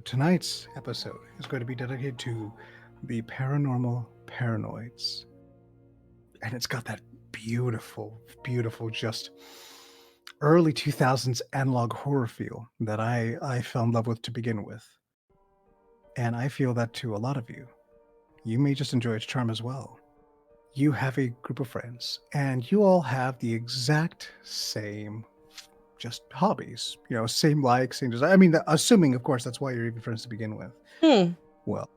tonight's episode is going to be dedicated to the Paranormal Paranoids. And it's got that beautiful, just early 2000s analog horror feel that I fell in love with to begin with. And I feel that to a lot of you. You may just enjoy its charm as well. You have a group of friends, and you all have the exact same just hobbies, same likes, same desire. I mean, assuming, of course, that's why you're even friends to begin with. Well,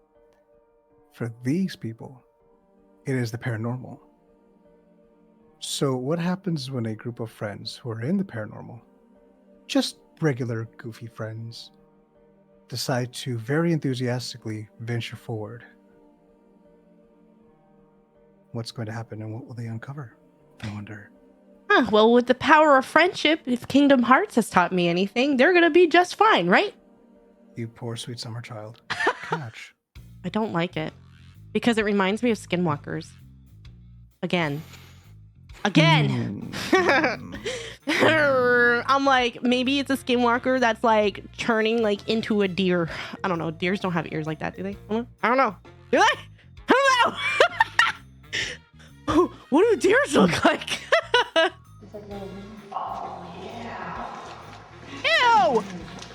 for these people, it is the paranormal. So what happens when a group of friends who are in the paranormal, just regular goofy friends, decide to very enthusiastically venture forward? What's going to happen and what will they uncover? I wonder. Well, with the power of friendship, if Kingdom Hearts has taught me anything, they're going to be just fine, right? You poor sweet summer child. Catch. I don't like it because it reminds me of Skinwalkers. Again. I'm like, maybe it's a Skinwalker that's like turning like into a deer. I don't know. Deers don't have ears like that, do they? I don't know. Do they? I don't know. What do deers look like? Oh, yeah. Ew!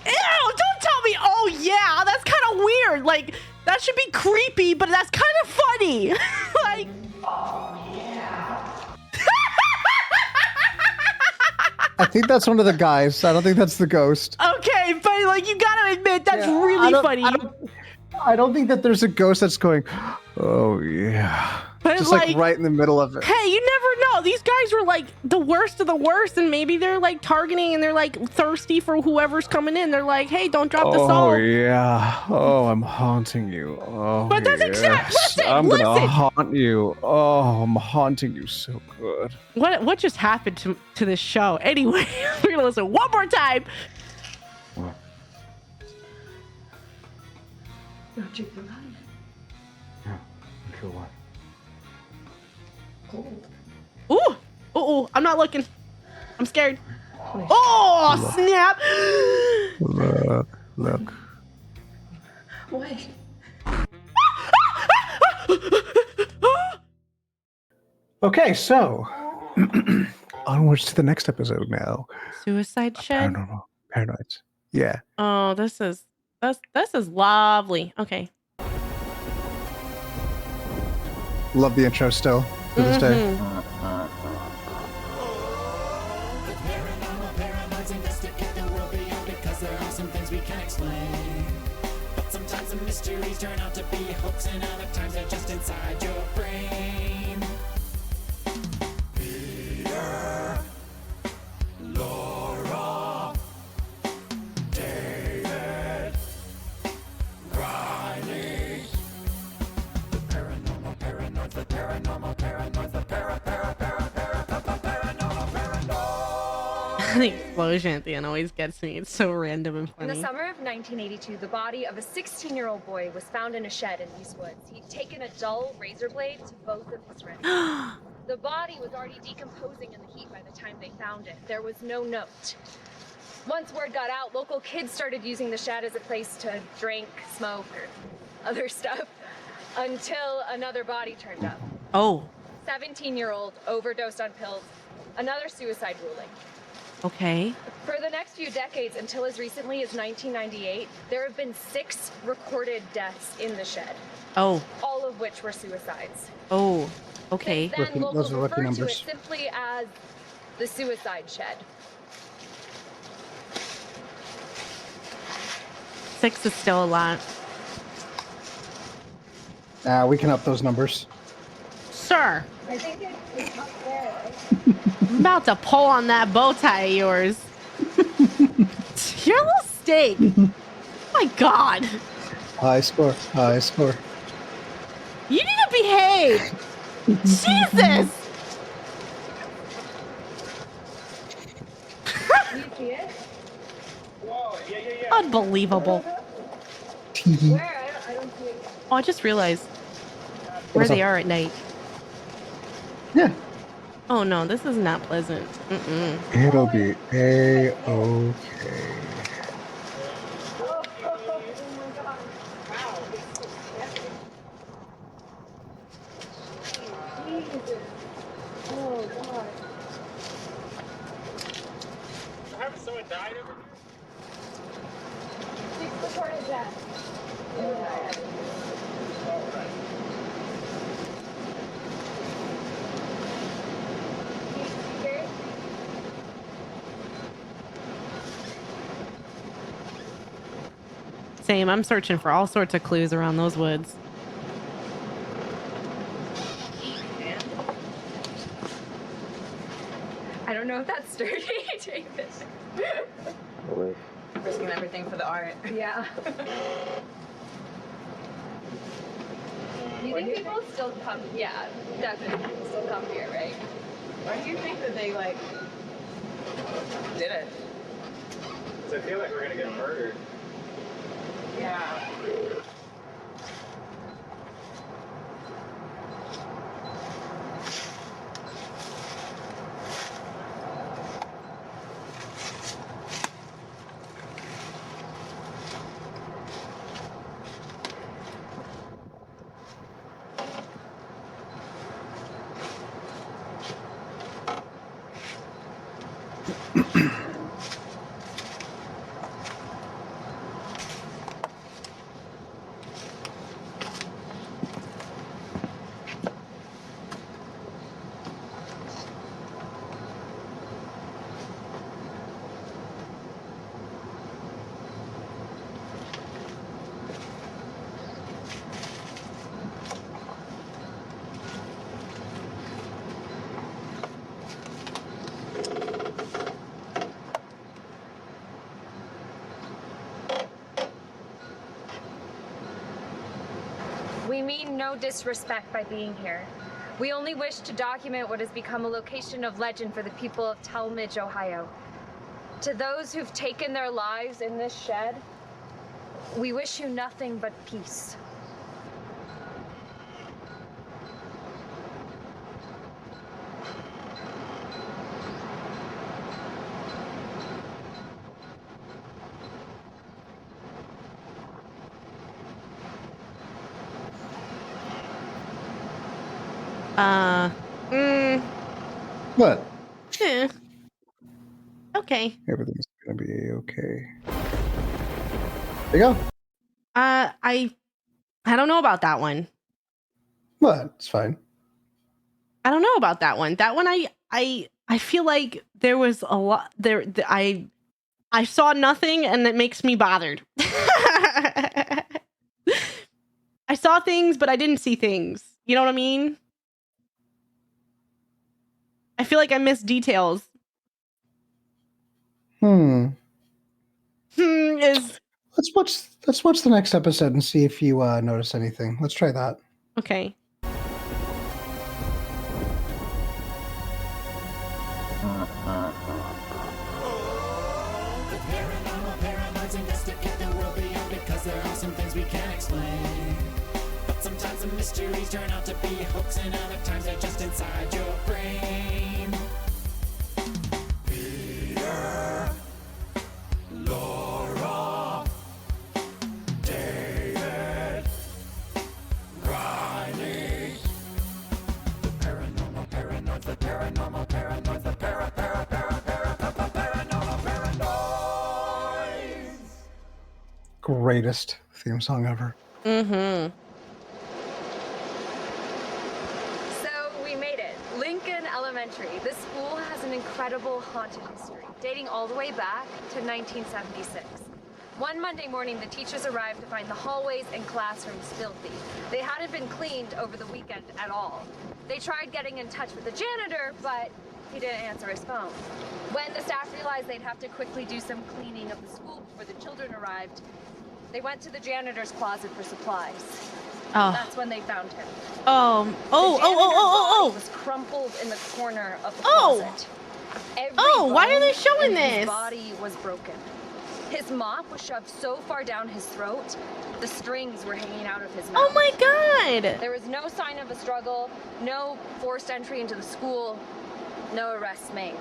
Don't tell me, oh, yeah. That's kind of weird. Like, that should be creepy, but that's kind of funny. Like, oh, yeah. I think that's one of the guys. I don't think that's the ghost. Okay, but like, you gotta admit, that's really funny. I don't think that there's a ghost that's going, oh, yeah. But just like right in the middle of it. Hey, you never know. These guys were like the worst of the worst, and maybe they're like targeting and they're like thirsty for whoever's coming in. They're like, hey, don't drop the salt. Oh, yeah. Oh, I'm haunting you. Oh, but that's exactly. I'm gonna haunt you. Oh, I'm haunting you so good. What just happened to this show? Anyway, we're gonna listen one more time. Don't you feel hot? Yeah, I feel what? Cold. Ooh, I'm not looking. I'm scared. Oh, snap. Look. Wait. Okay, so onwards to the next episode now. Suicide Shed? Paranormal Paranoids. Yeah. Oh, this is lovely. Okay. Love the intro still to this day. We can't explain, but sometimes the mysteries turn out to be hopes, and other times they're just inside your brain. Peter, Laura, David, Riley, the paranormal paranoids, the paranormal paranoids, the paranormal paranoids. The explosion at the end always gets me. It's so random and funny. In the summer of 1982, the body of a 16-year-old boy was found in a shed in East Woods. He'd taken a dull razor blade to both of his wrists. The body was already decomposing in the heat by the time they found it. There was no note. Once word got out, local kids started using the shed as a place to drink, smoke, or other stuff, until another body turned up. Oh. 17-year-old overdosed on pills. Another suicide ruling. Okay. For the next few decades, until as recently as 1998, there have been 6 recorded deaths in the shed. Oh. All of which were suicides. Oh, okay. Then locals those are lucky refer to it numbers. simply as the suicide shed. 6 is still a lot. We can up those numbers. Sir. I think it's up there, right? I'm about to pull on that bow tie of yours. You're a little steak. Oh my God. High score. You need to behave. Jesus. You see it? Whoa, yeah. Unbelievable. Where? I don't see it. Oh, I just realized where they are at night. Yeah. Oh no, this is not pleasant. It'll be A-okay. Someone died over here? Reported death. Same. I'm searching for all sorts of clues around those woods. I don't know if that's sturdy. Take this. Risking everything for the art. Yeah. You think people still come? Yeah, definitely people still come here, right? Why do you think that they like did it? So I feel like we're gonna get murdered. Yeah. We mean no disrespect by being here. We only wish to document what has become a location of legend for the people of Talmadge, Ohio. To those who've taken their lives in this shed, we wish you nothing but peace. What? Eh. Okay. Everything's gonna be okay. There you go. I don't know about that one. What? It's fine. I don't know about that one. That one, I feel like there was a lot there. I saw nothing, and it makes me bothered. I saw things, but I didn't see things. You know what I mean? I feel like I missed details. Is Let's watch the next episode and see if you notice anything. Let's try that. okay. The paranormal paranoids investigate the world beyond because there are some things we can't explain. But sometimes the mysteries turn out to be a hoax, and other times they're just inside your brain. Peter, Laura, David, Riley. The paranormal paranoids, the paranormal paranoids, the paranormal paranoids. Greatest theme song ever. Mm-hmm. So we made it. Lincoln Elementary. This school has an incredible haunted history, dating all the way back to 1976. One Monday morning, the teachers arrived to find the hallways and classrooms filthy. They hadn't been cleaned over the weekend at all. They tried getting in touch with the janitor, but he didn't answer his phone. When the staff realized they'd have to quickly do some cleaning of the school before the children arrived, they went to the janitor's closet for supplies. Oh. That's when they found him. Oh. The Oh. janitor's body was crumpled in the corner of the Oh. closet. Every Why are they bone showing in this? His body was broken. His mop was shoved so far down his throat, the strings were hanging out of his mouth. Oh my God. There was no sign of a struggle, no forced entry into the school, no arrests made.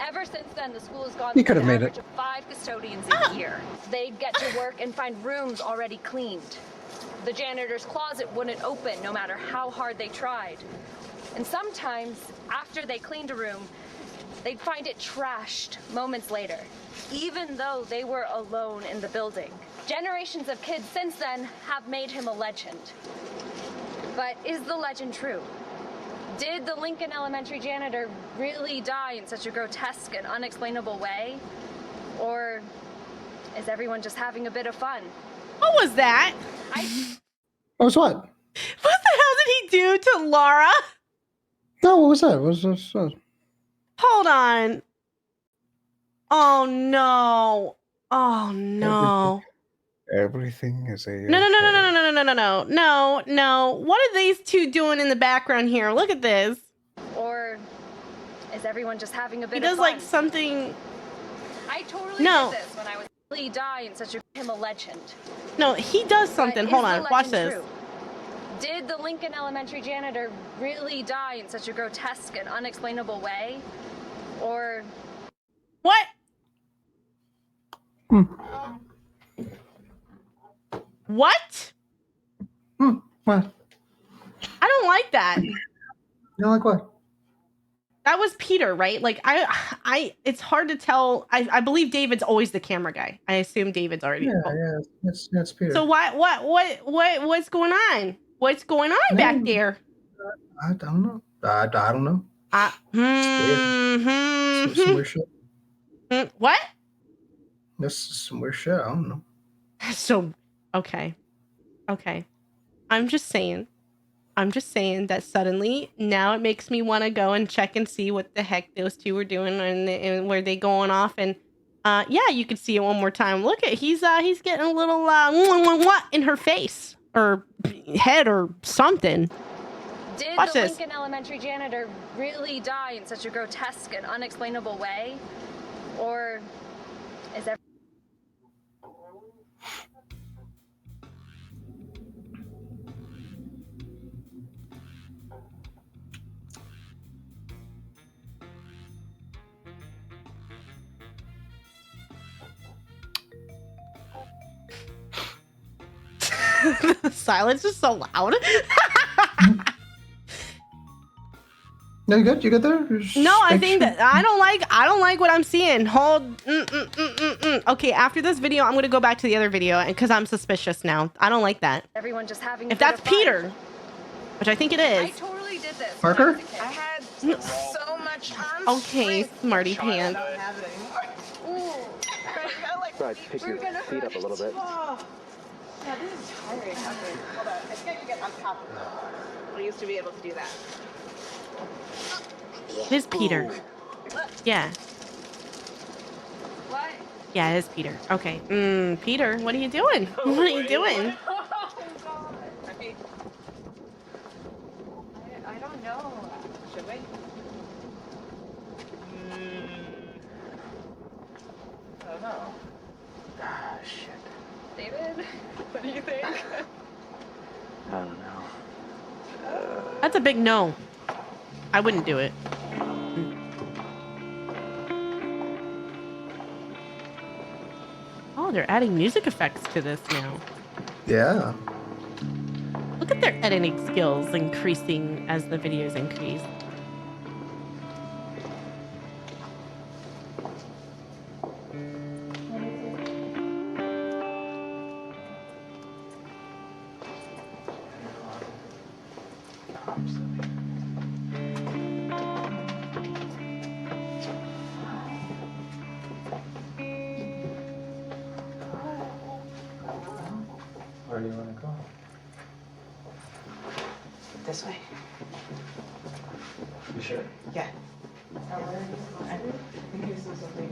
Ever since then, the school has gone You through could an have made average of 5 custodians a year. They'd get to work and find rooms already cleaned. The janitor's closet wouldn't open no matter how hard they tried. And sometimes, after they cleaned a room, they'd find it trashed moments later, even though they were alone in the building. Generations of kids since then have made him a legend. But is the legend true? Did the Lincoln Elementary janitor really die in such a grotesque and unexplainable way? Or is everyone just having a bit of fun? What was that? What was what? What the hell did he do to Laura? No, what was that? What was Hold on. Oh no. Oh no. Everything is a No. What are these two doing in the background here? Look at this. Or is everyone just having a bit He of does fun? like something. I totally No. did this when I was really die in such a him a legend. No, he does something. But Hold is on. the Watch legend this. true? Did the Lincoln Elementary janitor really die in such a grotesque and unexplainable way? Or What? What? What? I don't like that. You know, like what? That was Peter, right? Like I it's hard to tell. I believe David's always the camera guy. I assume David's already. Yeah, that's Peter. So what's going on? What's going on back there? I don't know. I don't know. Some weird shit. What? This is some weird shit. I don't know. So okay. I'm just saying that suddenly now it makes me want to go and check and see what the heck those two were doing and where they going off. And yeah, you can see it one more time. Look at he's getting a little in her face or head or something. did Watch the this. Lincoln Elementary janitor really die in such a grotesque and unexplainable way? Or is everyone The silence is so loud. No, you good? You good there? No, I think that I don't like what I'm seeing. Hold. Okay, after this video, I'm gonna go back to the other video because I'm suspicious now. I don't like that. everyone just having a If bit that's of fun? Peter, which I think it I is. totally did this. Parker? when I was a kid. I had so much time. Okay, smarty pants. I don't have it anymore. Ooh. But you gotta, like, Right, pick your feet up a little bit. Oh. Yeah, this is tiring. Okay, hold on. I think I can get on top of it. I used to be able to do that. It is Peter. Yeah. What? Yeah, it is Peter. Okay. Peter, what are you doing? What are you doing? Oh, God. Okay. I don't know. Should we? I don't know. Ah, shit. David, what do you think? I don't know. That's a big no. I wouldn't do it. Oh, they're adding music effects to this now. Yeah. Look at their editing skills increasing as the videos increase. Where do you want to go? This way. You sure? Yeah. I think this is something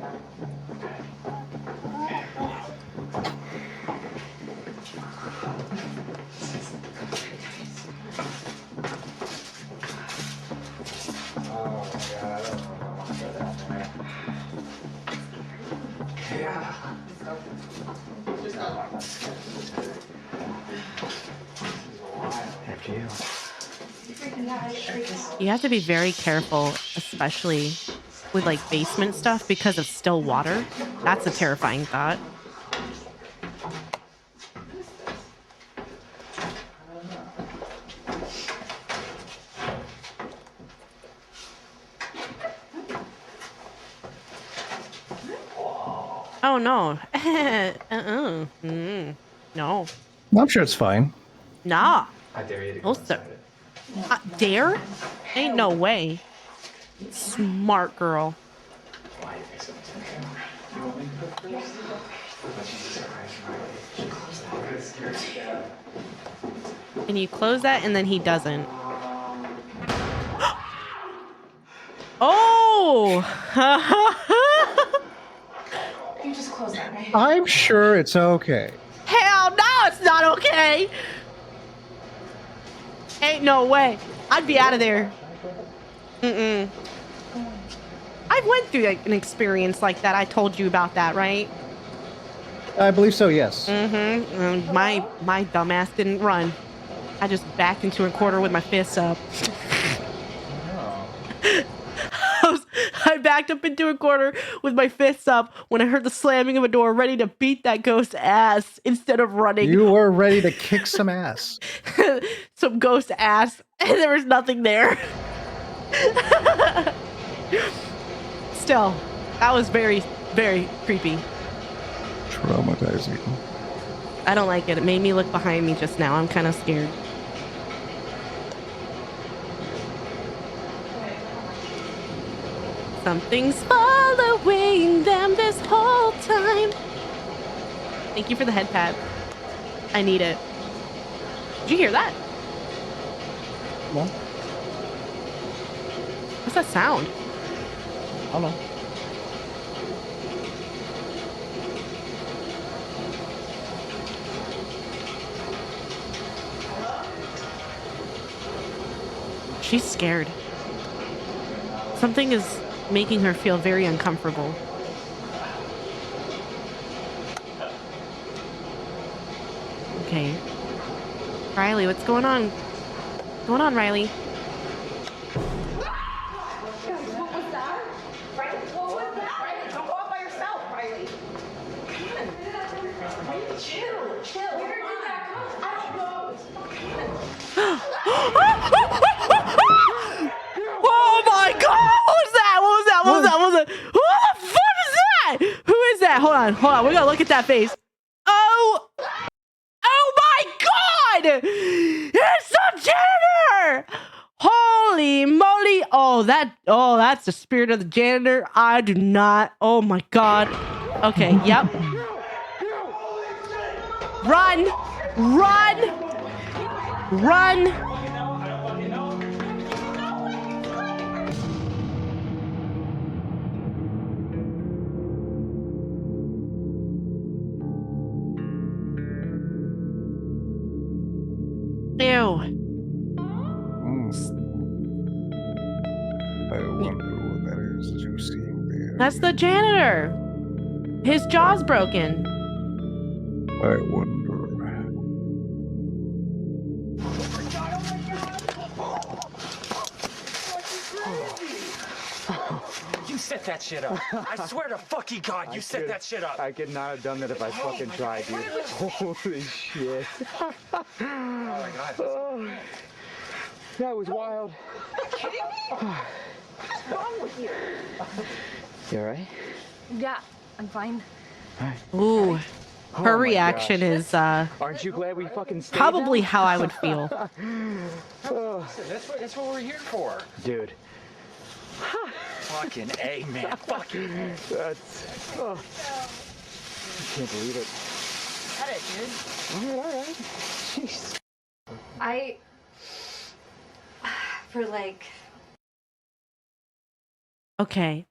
Oh my god, I don't know if I want to go down there. Yeah. After you. You have to be very careful, especially with like basement stuff because of still water. That's a terrifying thought. Oh no. No. I'm sure it's fine. Nah. I dare you to go Oh, sir. inside it. Dare? Ain't no way. Smart girl. Why do you think so much? You want me to go first? But Jesus Christ, Riley. Close that. I'm scared to death. Can you close that? And then he doesn't. Oh! You just close that, right? I'm sure it's okay. Hell no, it's not okay. Ain't no way. I'd be out of there. I went through like, an experience like that. I told you about that, right? I believe so, yes. My dumbass didn't run. I just backed into a corner with my fists up. I backed up into a corner with my fists up when I heard the slamming of a door, ready to beat that ghost ass instead of running. You were ready to kick some ass. Some ghost ass, and there was nothing there. Still, that was very, very creepy. Traumatizing. I don't like it. It made me look behind me just now. I'm kind of scared. Something's following them this whole time. Thank you for the head pad. I need it. Did you hear that? No, What's that sound? I don't know. She's scared. Something is making her feel very uncomfortable. Okay. Riley, what's going on? What's going on, Riley? What was that? Riley, what was that? Riley, don't go out by yourself, Riley. Come on. Riley, chill. Where did that come? I don't know. Oh my god! What was that? What was that? What was that? What was that? Who the fuck is that? Who is that? Hold on. We gotta look at that face. Oh! Oh my god! It's the janitor! Holy moly! That's the spirit of the janitor. I do not. Oh my god. Okay, yep. Run! Ew. I wonder what that is that you're seeing there. That's the janitor. His jaw's broken. I wonder. You set that shit up. I swear to fucking God, you set that shit up. I could not have done that if I fucking tried, dude. Holy shit. Oh my God. That was wild. Are you kidding me? What's wrong with you? You alright? Yeah, I'm fine. Ooh. Her reaction is Aren't you glad we fucking stayed probably now? how I would feel. That's what we're here for. Dude. Fucking A, man. Fucking A. That's... Oh. I can't believe it. Cut it, dude. Alright. Jeez. For like... Okay.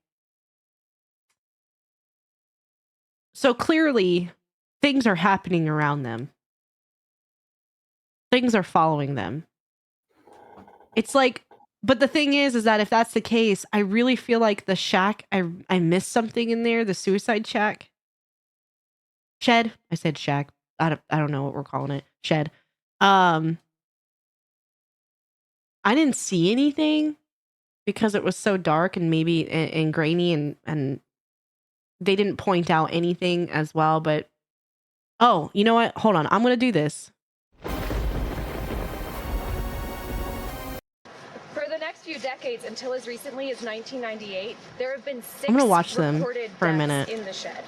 So clearly, things are happening around them. Things are following them. It's like, but the thing is that if that's the case, I really feel like the shack, I missed something in there, the suicide shack. Shed. I said shack. I don't know what we're calling it. Shed. I didn't see anything because it was so dark and maybe and grainy and they didn't point out anything as well, but oh, you know what? Hold on. I'm going to do this. For the next few decades, until as recently as 1998, there have been 6 I'm gonna watch them recorded for a deaths minute. in the shed.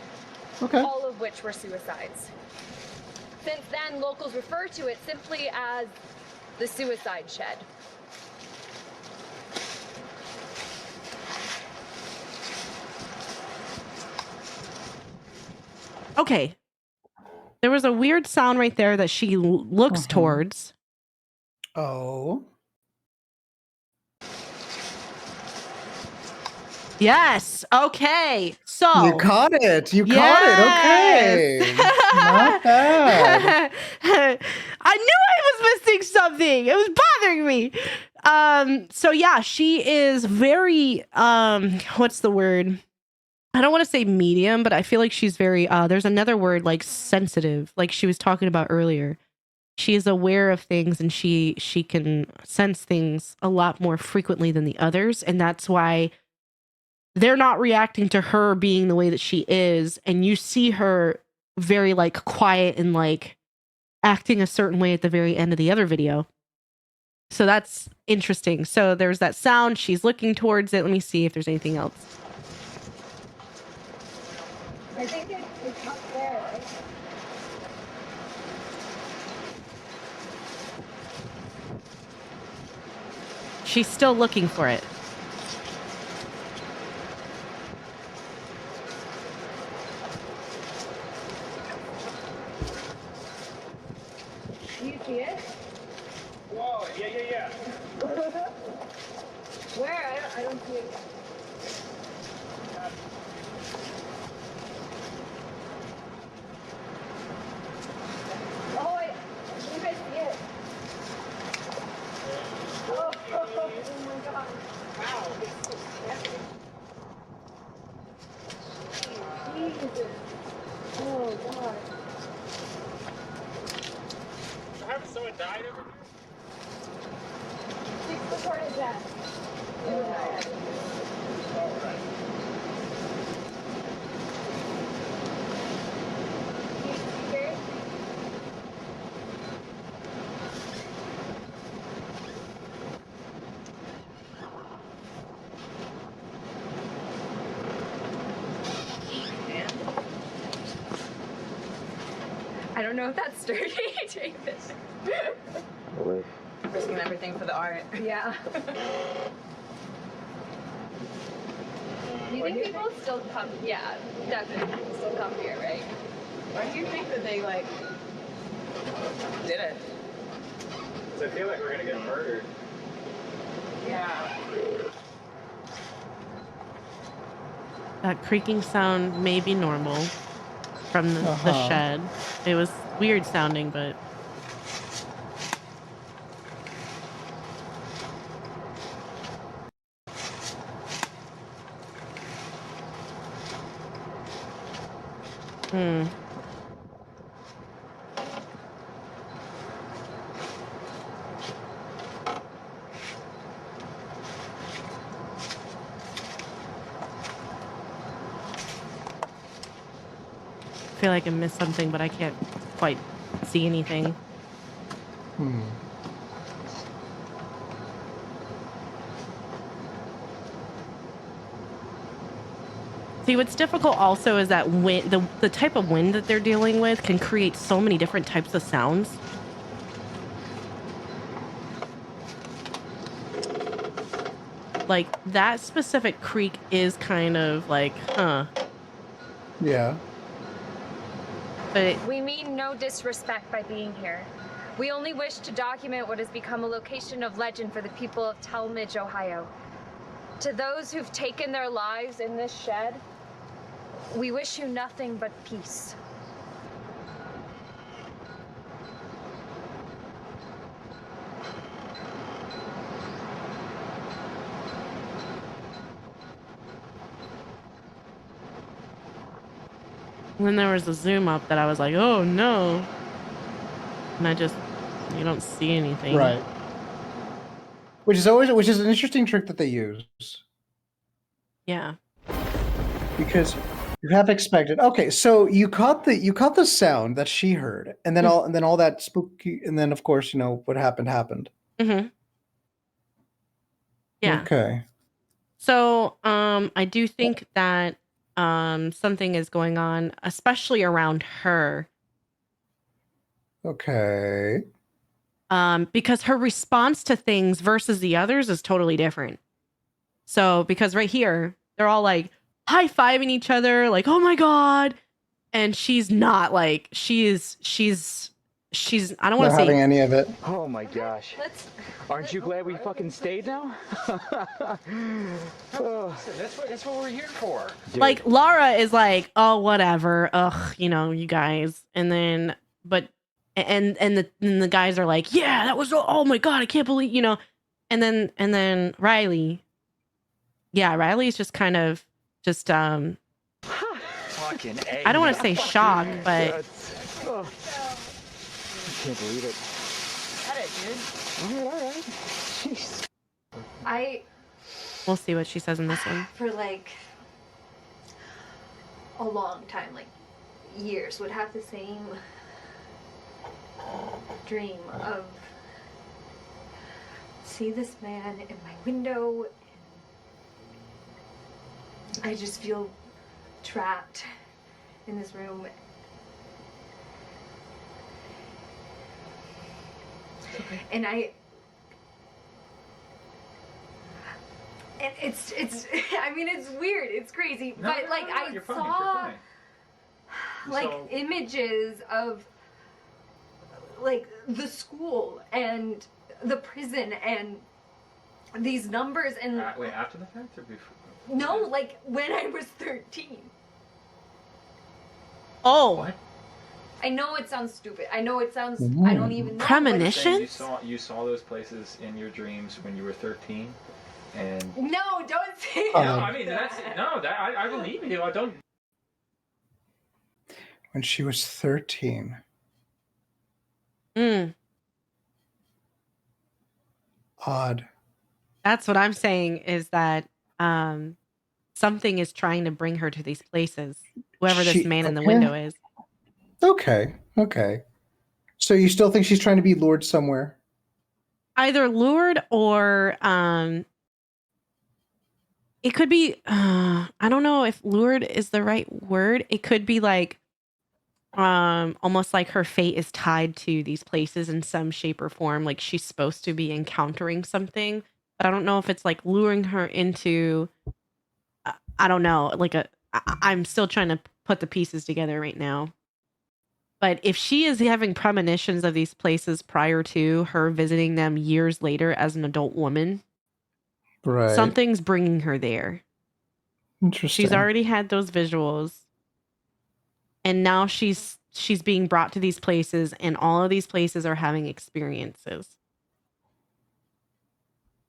Okay. all of which were suicides. Since then, locals refer to it simply as the suicide shed. Okay. There was a weird sound right there that she looks towards. Oh. Yes. Okay. So You caught it. You caught it. Okay. Not bad. I knew I was missing something. It was bothering me. So yeah, she is very what's the word? I don't want to say medium, but I feel like she's very there's another word like sensitive, like she was talking about earlier. She is aware of things and she can sense things a lot more frequently than the others, and that's why they're not reacting to her being the way that she is, and you see her very like quiet and like acting a certain way at the very end of the other video. So that's interesting. So there's that sound, she's looking towards it. Let me see if there's anything else. I think it's up there, right? She's still looking for it. Do you see it? Whoa, yeah. Where? I don't see it. Oh, I think I see it. Oh, oh my god. Wow, it's so heavy. Jesus. Oh god. Haven't someone died over here? Six reported death. I don't know if that's sturdy, David. Risking everything for the art. Yeah. Do you think people still come? Yeah, definitely people still come here, right? Why do you think that they like did it? Because I feel like we're gonna get murdered. Yeah. That creaking sound may be normal from the shed. It was weird sounding, but I feel like I missed something, but I can't quite see anything. See, what's difficult also is that wind, the type of wind that they're dealing with can create so many different types of sounds. Like, that specific creek is kind of like, Yeah. But We mean no disrespect by being here. We only wish to document what has become a location of legend for the people of Talmadge, Ohio. To those who've taken their lives in this shed, we wish you nothing but peace. when there was a zoom up that I was like, oh no. And you don't see anything. Right. Which is an interesting trick that they use. Yeah. Because you have expected. Okay, so you caught the sound that she heard, and then all that spooky, and then of course, what happened. Mm-hmm. Yeah. Okay. So, I do think that something is going on, especially around her. Okay. Because her response to things versus the others is totally different. So, because right here, they're all like high-fiving each other, like, oh my God. And she's not like, she's, I don't want Not to having say, any of it. Oh my gosh. Aren't you glad we fucking stayed now? That's what we're here for. like, Lara is like, oh, whatever. Ugh, you know, you guys. And then, but, and the guys are like, yeah, that was, oh my God, I can't believe, you know. And then Riley, yeah, Riley's just kind of just, Fucking A. I don't want to say shocked, but I can't believe it. All right. Jeez. we'll see what she says in this one. For like a long time, like years, would have the same dream of see this man in my window, and I just feel trapped in this room. And it's I mean, it's weird, it's crazy, but like I saw like images of like the school and the prison and these numbers and Wait, after the fact or before? no, like when I was 13. Oh, What? I know it sounds stupid. I know it sounds. I don't even know. Premonition? You saw those places in your dreams when you were 13, and No, don't say no, that. I mean I believe you. I don't. When she was 13. Odd. That's what I'm saying is that something is trying to bring her to these places. Whoever this man in the window is. Okay. So you still think she's trying to be lured somewhere? Either lured or it could be I don't know if lured is the right word. It could be like almost like her fate is tied to these places in some shape or form, like she's supposed to be encountering something, but I don't know if it's like luring her into I don't know, like I'm still trying to put the pieces together right now. But if she is having premonitions of these places prior to her visiting them years later as an adult woman, Right. something's bringing her there. Interesting. She's already had those visuals. And now she's being brought to these places, and all of these places are having experiences.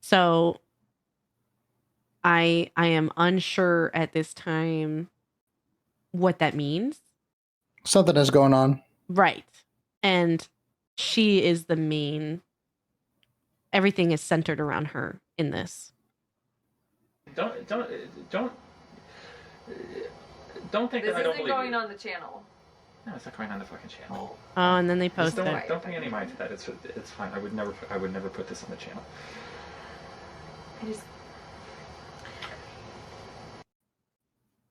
So I am unsure at this time what that means. Something is going on. Right. And she is the main. Everything is centered around her in this. Don't think This that I don't isn't believe going you. on the channel. No, it's not going on the fucking channel. Oh, and then they Just posted. don't pay any mind to that. It's fine. I would never put this on the channel. I just.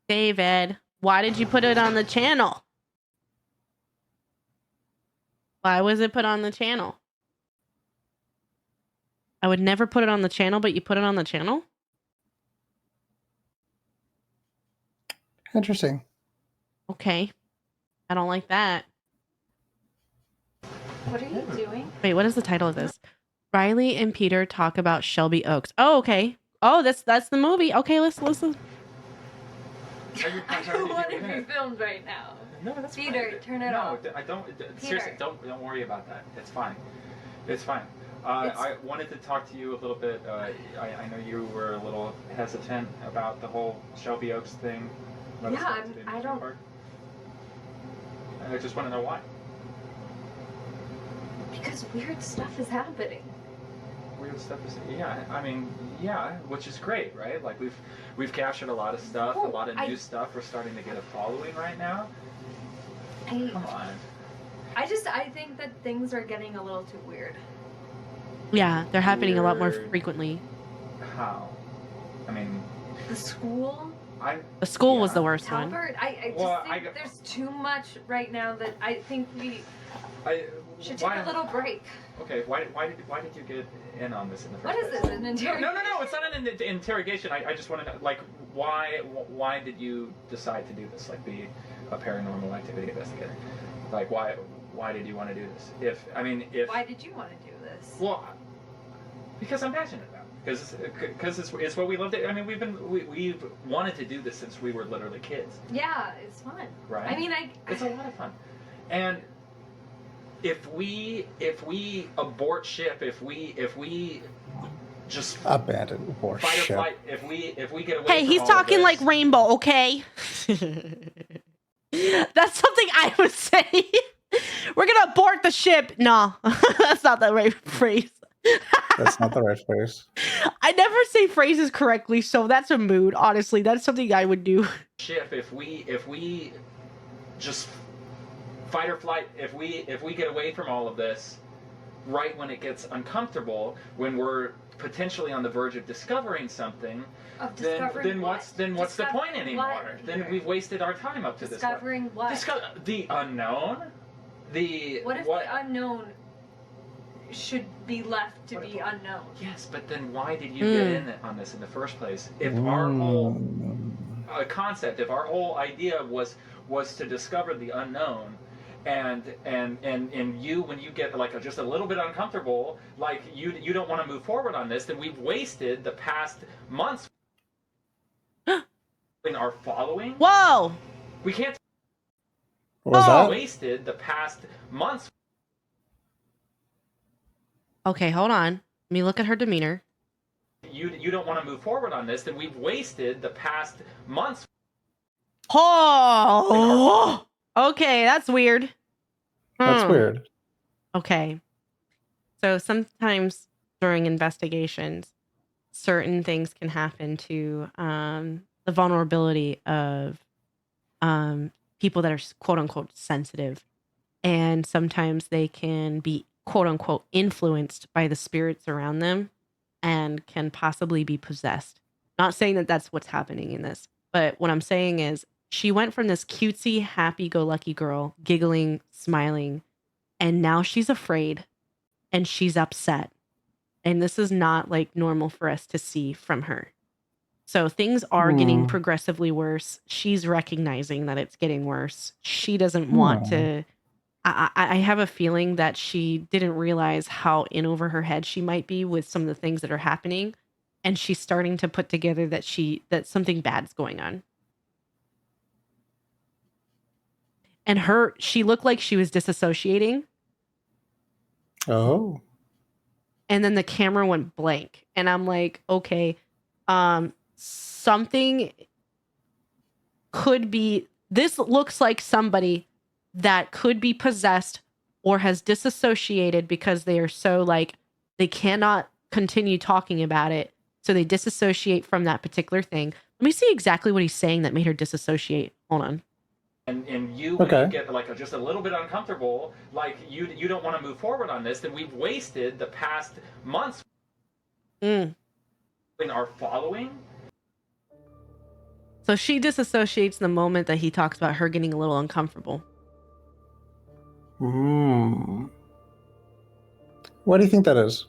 David, why did you put it on the channel? Why was it put on the channel? I would never put it on the channel, but you put it on the channel? Interesting. Okay. I don't like that. What are you doing? Wait, what is the title of this? Riley and Peter talk about Shelby Oaks. Oh, okay. Oh, that's the movie. Okay, let's listen. I don't want to be filmed right now. No, that's Peter, fine. turn it off. No, I don't. Seriously, don't worry about that. It's fine. It's fine. I wanted to talk to you a little bit. I know you were a little hesitant about the whole Shelby Oaks thing. Yeah, I don't. Park. I just want to know why. Because weird stuff is happening. Weird stuff is, yeah. I mean, yeah, which is great, right? Like we've captured a lot of stuff, a lot of new stuff. We're starting to get a following right now. Come on. I think that things are getting a little too weird. Yeah, they're happening a lot more Weird. frequently. How? I mean, The school, The school was the worst one. Talbert, I just think there's too much right now that I think we should take a little break. Okay, why did you get in on this in the first place? What is this, an interrogation? No, it's not an interrogation. I just want to know, like, why did you decide to do this, like, be a paranormal activity investigator? Like, why did you want to do this? Why did you want to do this? Well, because I'm passionate about it. Because it's what we love to. I mean, we've wanted to do this since we were literally kids. Yeah, it's fun. Right. I mean, it's a lot of fun, and if we abort ship, if we just abandon abort fight ship. or flight, if we get away. Hey, from he's all talking of like this, Rainbow, okay? That's something I would say. We're gonna abort the ship. No, that's not the right phrase. That's not the right phrase. I never say phrases correctly, so that's a mood. Honestly, that's something I would do. Ship, if we just fight or flight, if we get away from all of this, right when it gets uncomfortable, when we're potentially on the verge of discovering something, then what's the point anymore? Then we've wasted our time up to discovering this point. Discovering what? The unknown. What if the unknown should be left to be unknown? Yes, but then why did you get in on this in the first place? If our whole concept, if our whole idea was to discover the unknown, and you, when you get like just a little bit uncomfortable, like you don't want to move forward on this, then we've wasted the past months in our following. Whoa! We can't. What was that? Wasted the past months. Okay, hold on. Let me look at her demeanor. You don't want to move forward on this, then we've wasted the past months. Oh, okay, that's weird. That's weird. Okay. So sometimes during investigations, certain things can happen to the vulnerability of people that are quote unquote sensitive. And sometimes they can be quote unquote influenced by the spirits around them and can possibly be possessed. Not saying that that's what's happening in this, but what I'm saying is she went from this cutesy, happy-go-lucky girl, giggling, smiling, and now she's afraid and she's upset. And this is not like normal for us to see from her. So things are getting progressively worse. She's recognizing that it's getting worse. She doesn't want to. I have a feeling that she didn't realize how in over her head she might be with some of the things that are happening. And she's starting to put together that something bad's going on. And she looked like she was disassociating. Oh. And then the camera went blank. And I'm like, okay, something could be, this looks like somebody that could be possessed or has disassociated because they are so like, they cannot continue talking about it. So they disassociate from that particular thing. Let me see exactly what he's saying that made her disassociate. Hold on. And you, when you get like just a little bit uncomfortable, like you don't want to move forward on this, then we've wasted the past months in our following. So she disassociates the moment that he talks about her getting a little uncomfortable. What do you think that is?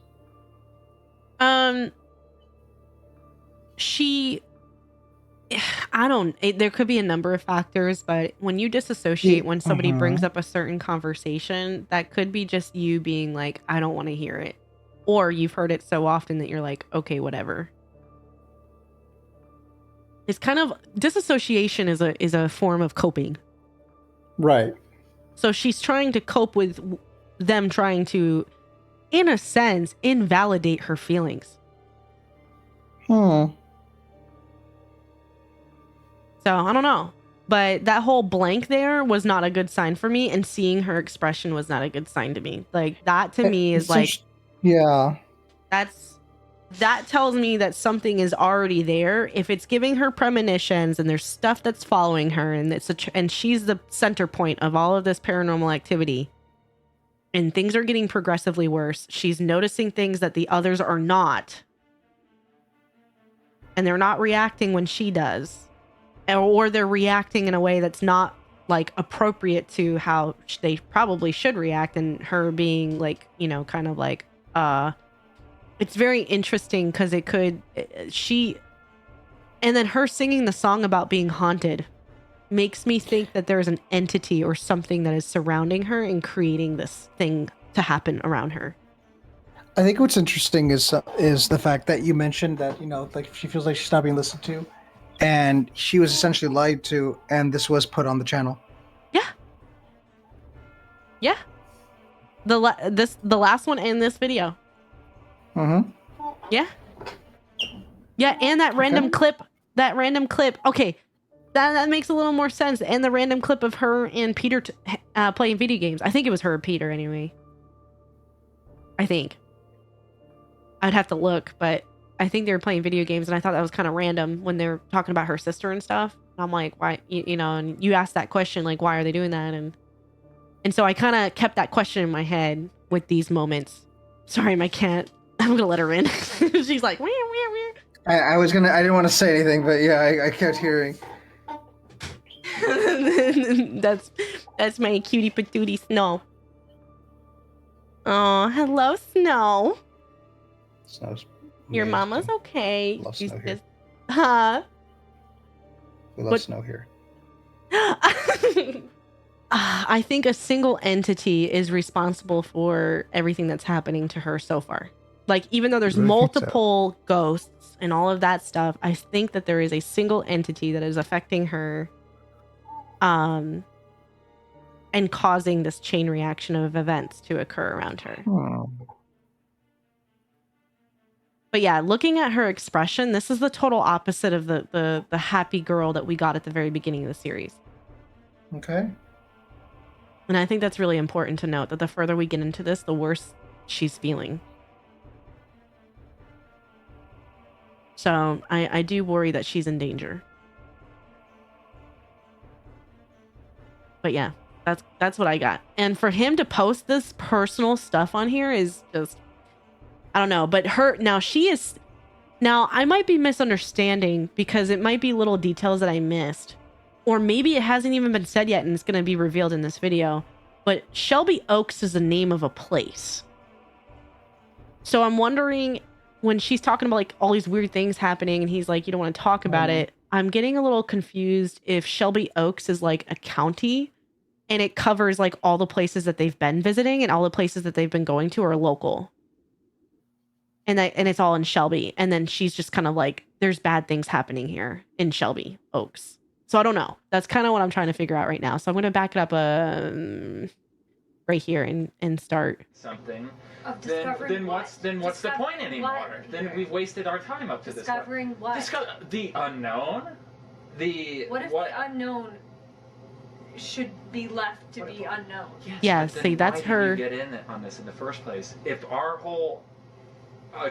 There could be a number of factors, but when you disassociate, when somebody brings up a certain conversation, that could be just you being like, I don't want to hear it. Or you've heard it so often that you're like, okay, whatever. It's kind of, disassociation is a form of coping. Right. So she's trying to cope with them trying to, in a sense, invalidate her feelings. So I don't know, but that whole blank there was not a good sign for me, and seeing her expression was not a good sign to me. Like that to me is like, that tells me that something is already there. If it's giving her premonitions and there's stuff that's following her, and and she's the center point of all of this paranormal activity, and things are getting progressively worse. She's noticing things that the others are not, and they're not reacting when she does. or they're reacting in a way that's not like appropriate to how they probably should react, and her being like, you know, kind of like, it's very interesting because it could, and then her singing the song about being haunted makes me think that there's an entity or something that is surrounding her and creating this thing to happen around her. I think what's interesting is the fact that you mentioned that, you know, like she feels like she's not being listened to, and she was essentially lied to, and this was put on the channel. Yeah. The last one in this video. Mm-hmm. Yeah. Yeah, and that random clip. Okay, that makes a little more sense. And the random clip of her and Peter playing video games. I think it was her and Peter anyway. I think. I'd have to look, but I think they were playing video games, and I thought that was kind of random when they were talking about her sister and stuff. And I'm like, why? You know, and you asked that question, like, why are they doing that? And so I kind of kept that question in my head with these moments. Sorry, my cat. I'm gonna let her in. She's like, wee, wee, wee. I didn't want to say anything, but yeah, I kept hearing. That's my cutie patootie Snow. Oh, hello, Snow. Snow's Your amazing. mama's okay. Love She's Snow here. just, huh? We love Snow here. I think a single entity is responsible for everything that's happening to her so far. Like, even though there's You really think so? multiple ghosts and all of that stuff, I think that there is a single entity that is affecting her, and causing this chain reaction of events to occur around her. But yeah, looking at her expression, this is the total opposite of the happy girl that we got at the very beginning of the series. Okay. And I think that's really important to note, that the further we get into this, the worse she's feeling. So I do worry that she's in danger. But yeah, that's what I got. And for him to post this personal stuff on here is just, I don't know. But now I might be misunderstanding, because it might be little details that I missed. Or maybe it hasn't even been said yet and it's going to be revealed in this video. But Shelby Oaks is the name of a place. So I'm wondering, when she's talking about like all these weird things happening and he's like, you don't want to talk about it. I'm getting a little confused if Shelby Oaks is like a county and it covers like all the places that they've been visiting, and all the places that they've been going to are local. And it's all in Shelby. And then she's just kind of like, there's bad things happening here in Shelby Oaks. So I don't know. That's kind of what I'm trying to figure out right now. So I'm going to back it up right here and start. Something. Of Then discovering what's the point anymore? what? Then we've wasted our time up to this point. Discovering what? The unknown. What if the unknown should be left to be unknown? Yeah, but then see, that's why her. did you get in on this in the first place? If our whole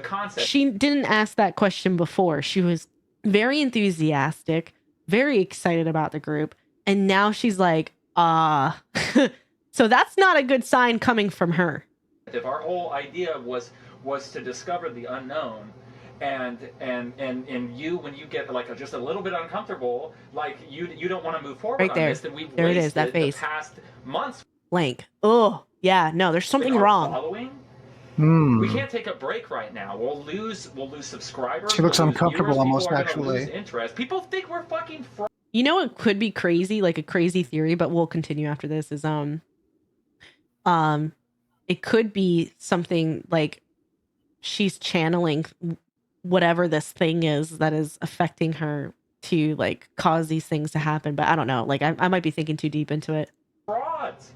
concept. She didn't ask that question before. She was very enthusiastic, very excited about the group. And now she's like, so that's not a good sign coming from her. If our whole idea was to discover the unknown, and you, when you get like just a little bit uncomfortable, like you don't want to move forward Right on there. this, then we've There it wasted is, that face. the past months. Blank. Oh, yeah, no, there's something with our wrong. Following. We can't take a break right now. We'll lose subscribers. She looks we'll lose uncomfortable viewers, almost, people are gonna actually. lose interest. People think we're fucking You know, it could be crazy, like a crazy theory, but we'll continue after this, is it could be something like she's channeling whatever this thing is that is affecting her to like cause these things to happen. But I don't know. Like I might be thinking too deep into it. frauds,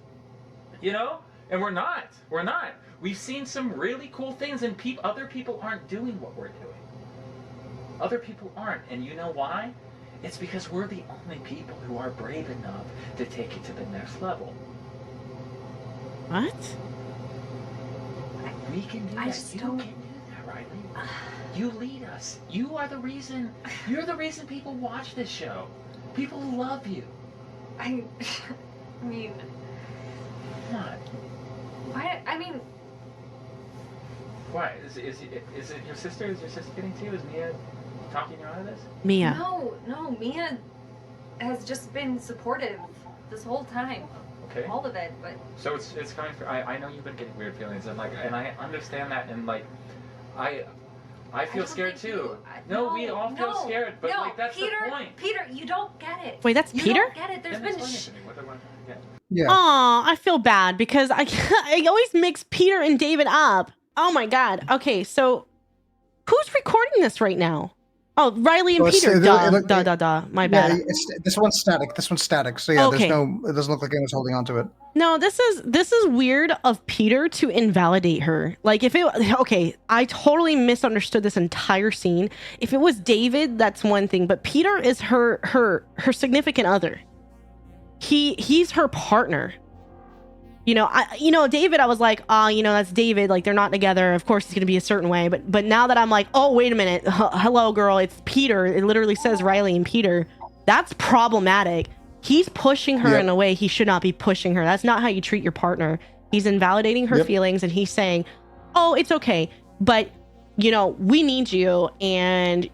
you know? And we're not. We've seen some really cool things, and other people aren't doing what we're doing. Other people aren't, and you know why? It's because we're the only people who are brave enough to take it to the next level. What? We can do that. You can do that, Riley. You lead us. You are the reason. You're the reason people watch this show. People love you. I mean, What? why? I mean, Why? Is it your sister? Is your sister getting to you? Is Mia talking you out of this? Mia. no, Mia has just been supportive this whole time. Okay. All of it, but So it's coming from. I know you've been getting weird feelings, and I understand that, and like, I feel scared too. No, we all feel scared, but like that's Peter, the point. Peter, you don't get it. Wait, that's you Peter? Don't get it. There's Then been. explain it to me. What do I want to get? Yeah. Aw, I feel bad because I always mix Peter and David up. Oh my god. Okay, so who's recording this right now? Oh, Riley and Well, Peter. Duh. My bad. This one's static. So yeah, Okay. it doesn't look like anyone's holding on to it. No, this is weird of Peter to invalidate her. Like if it okay, I totally misunderstood this entire scene. If it was David, that's one thing, but Peter is her significant other. He's her partner. David, I was like, that's David. Like they're not together. Of course, it's gonna be a certain way. But now that I'm like, oh wait a minute, hello girl, it's Peter. It literally says Riley and Peter. That's problematic. He's pushing her in a way he should not be pushing her. That's not how you treat your partner. He's invalidating her feelings and he's saying, oh, it's okay, but we need you and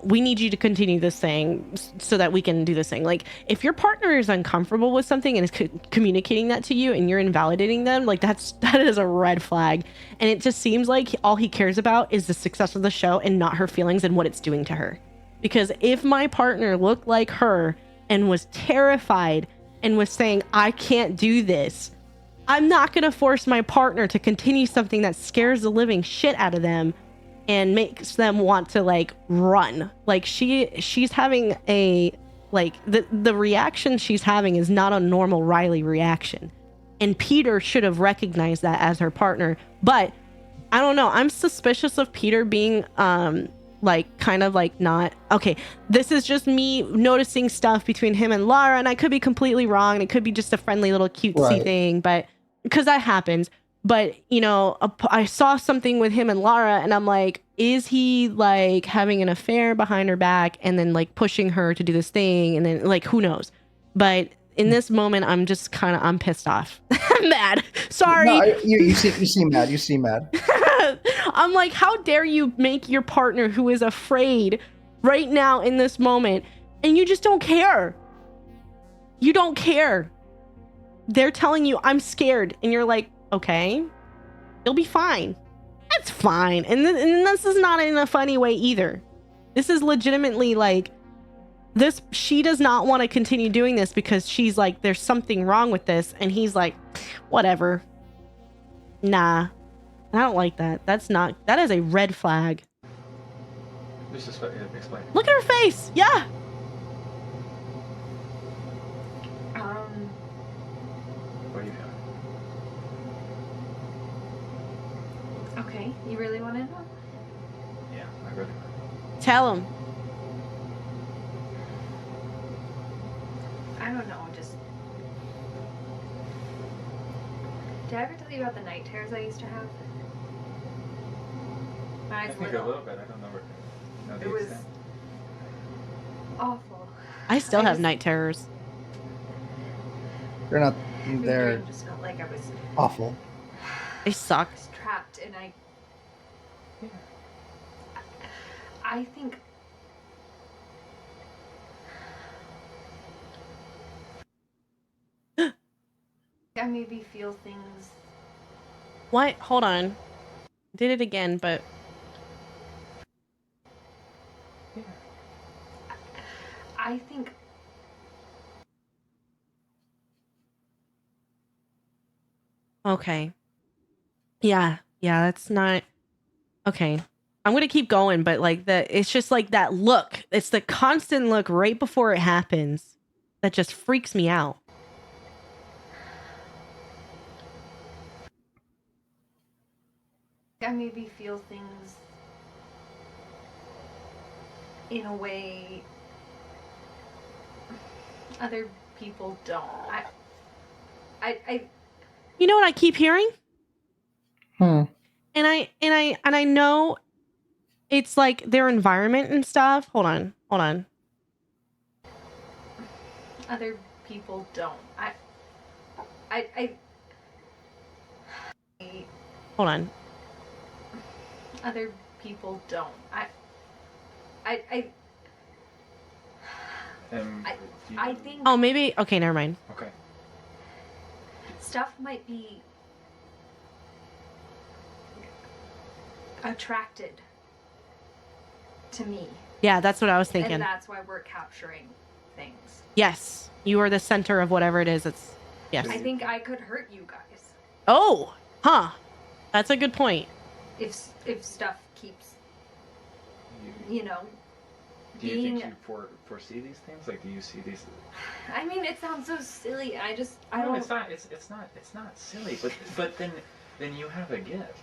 we need you to continue this thing so that we can do this thing. Like if your partner is uncomfortable with something and is communicating that to you and you're invalidating them, like that is a red flag. And it just seems like all he cares about is the success of the show and not her feelings and what it's doing to her. Because if my partner looked like her and was terrified and was saying, I can't do this, I'm not going to force my partner to continue something that scares the living shit out of them and makes them want to like run. Like she's having a like the reaction she's having is not a normal Riley reaction. And Peter should have recognized that as her partner. But I don't know. I'm suspicious of Peter being like kind of like not okay. This is just me noticing stuff between him and Lara, and I could be completely wrong. And it could be just a friendly little cutesy thing, but because that happens. But I saw something with him and Lara, and I'm like, is he like having an affair behind her back and then like pushing her to do this thing, and then like who knows? But in this moment, I'm pissed off. I'm mad. Sorry. No, you seem mad. You seem mad. I'm like, how dare you make your partner who is afraid right now in this moment, and you just don't care. You don't care. They're telling you, I'm scared, and you're like, okay, you'll be fine. That's fine. And this is not in a funny way either. This is legitimately like this. She does not want to continue doing this because she's like, there's something wrong with this. And he's like, whatever. Nah, I don't like that. That is a red flag. Just explain. Look at her face. Yeah. What are you feeling? Okay, you really want to know? Yeah, I really want. Tell him. I don't know, just... Did I ever tell you about the night terrors I used to have? When I I was think a little. little bit. I don't know where. It was awful. I still have night terrors. They're not. My They're brain just felt like I was awful. They suck. trapped, and I think I maybe feel things. What? Hold on. Did it again, but I think okay. Yeah, that's not okay. I'm gonna keep going, but like it's just like that look. It's the constant look right before it happens that just freaks me out. I maybe feel things in a way other people don't. I You know what I keep hearing? Hmm. And I know it's like their environment and stuff. Hold on. other people don't. Hold on. Other people don't. And I think Oh, maybe. Okay, never mind. Okay. stuff might be attracted to me. Yeah, that's what I was thinking. And that's why we're capturing things. Yes, you are the center of whatever it is. It's yes. I think I could hurt you guys Oh, huh. That's a good point. if stuff keeps, you know, Do you being. think you foresee these things? Like, do you see these? I mean, it sounds so silly. I No, don't. it's not. It's not silly. But then you have a gift.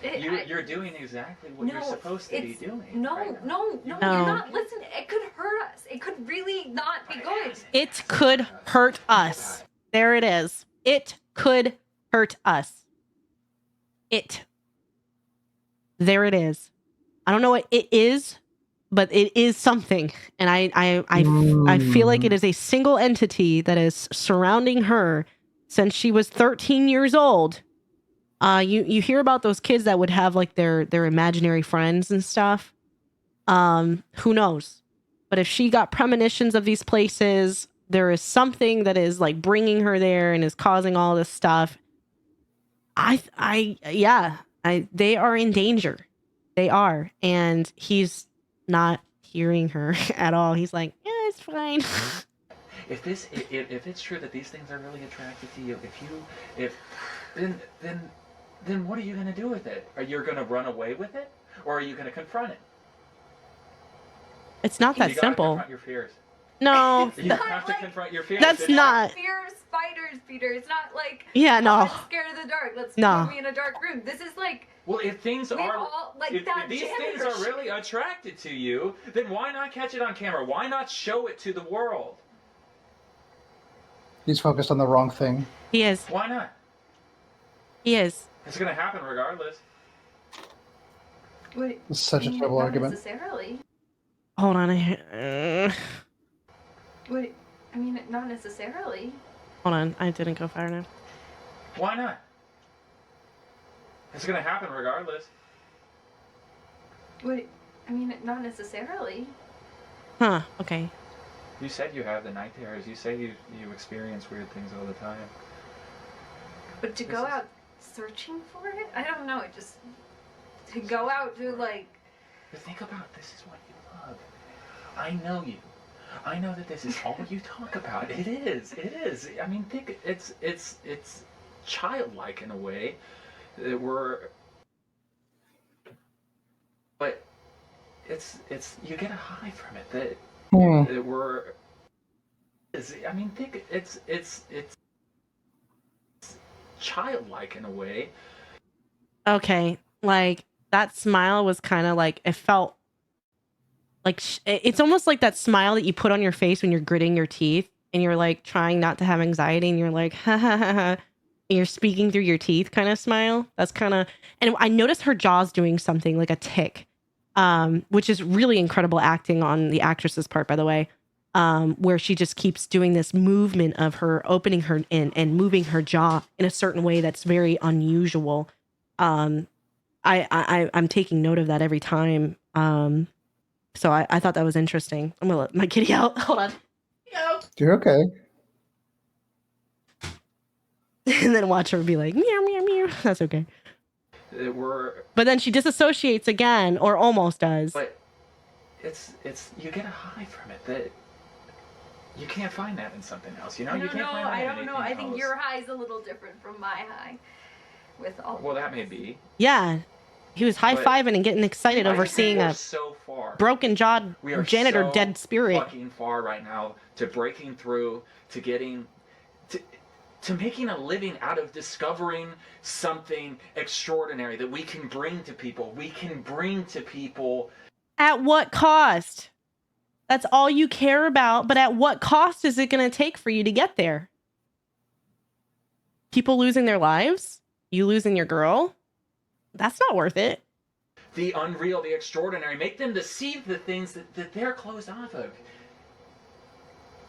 You're doing exactly what you're supposed to be doing. No, right no, now. no, you're not. Listen, it could hurt us. It could really not be good. It could hurt us. There it is. It could hurt us. There it is. I don't know what it is, but it is something. And I feel like it is a single entity that is surrounding her since she was 13 years old. You hear about those kids that would have like their imaginary friends and stuff. Who knows? But if she got premonitions of these places, there is something that is like bringing her there and is causing all this stuff. They are in danger. They are. And he's not hearing her at all. He's like, yeah, it's fine. If it's true that these things are really attracted to you, then what are you gonna do with it? Are you gonna run away with it, or are you gonna confront it? It's not that You gotta simple. confront your fears. No. You have to confront your fears. That's It's not. Fear of spiders, Peter. It's not like. Yeah, no. I'm scared of the dark. Let's No. put me in a dark room. This is like. Well, if things We've are, all, like, if that these things janitor are really attracted to you, then why not catch it on camera? Why not show it to the world? He's focused on the wrong thing. He is. Why not? He is. It's gonna happen regardless. Wait, It's such a terrible not argument. necessarily. Hold on. Wait, I mean, not necessarily. Hold on. I didn't go far enough. Why not? It's gonna happen regardless. Wait, I mean, not necessarily. Huh. Okay. You said you have the night terrors. You say you experience weird things all the time. But to go out searching for it? I don't know. It just. To go out to, like. But think about this is what you love. I know you. I know that this is all you talk about. It is. It is. I mean, think it's childlike in a way. That but it's you get a high from it. That we're. I mean, think it's childlike in a way. Okay. Like that smile was kind of like it felt like it's almost like that smile that you put on your face when you're gritting your teeth and you're like trying not to have anxiety and you're like ha ha ha ha. You're speaking through your teeth kind of smile. That's kind of, and I noticed her jaw's doing something like a tick, which is really incredible acting on the actress's part, by the way, where she just keeps doing this movement of her opening her and moving her jaw in a certain way that's very unusual. I'm taking note of that every time. So I thought that was interesting. I'm gonna let my kitty out. Hold on. You're okay. And then watch her be like, meow, meow, meow. That's okay. But then she disassociates again, or almost does. But it's you get a high from it that you can't find that in something else. You know, you can't find that I in don't know. anything I think else. your high is a little different from my high. With all. Well, that may be. Yeah. He was high-fiving and getting excited over seeing a so far. broken-jawed We are janitor so dead spirit. fucking far right now to breaking through, to getting, to making a living out of discovering something extraordinary that we can bring to people. We can bring to people. At what cost? That's all you care about, but at what cost is it going to take for you to get there? People losing their lives? You losing your girl? That's not worth it. The unreal, the extraordinary. Make them to see the things that they're closed off of.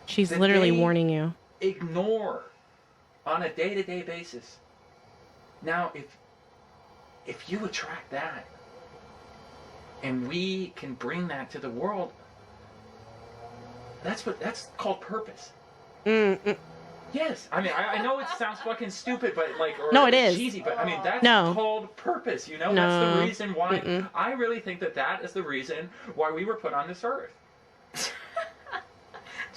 She's that literally they warning you. Ignore on a day-to-day basis. Now, if you attract that, and we can bring that to the world, That's called purpose. Mm-mm. Yes, I mean I know it sounds fucking stupid, but like or No, it is. cheesy, but I mean that's No. called purpose. You know, No. that's the reason why. Mm-mm. I really think that is the reason why we were put on this earth.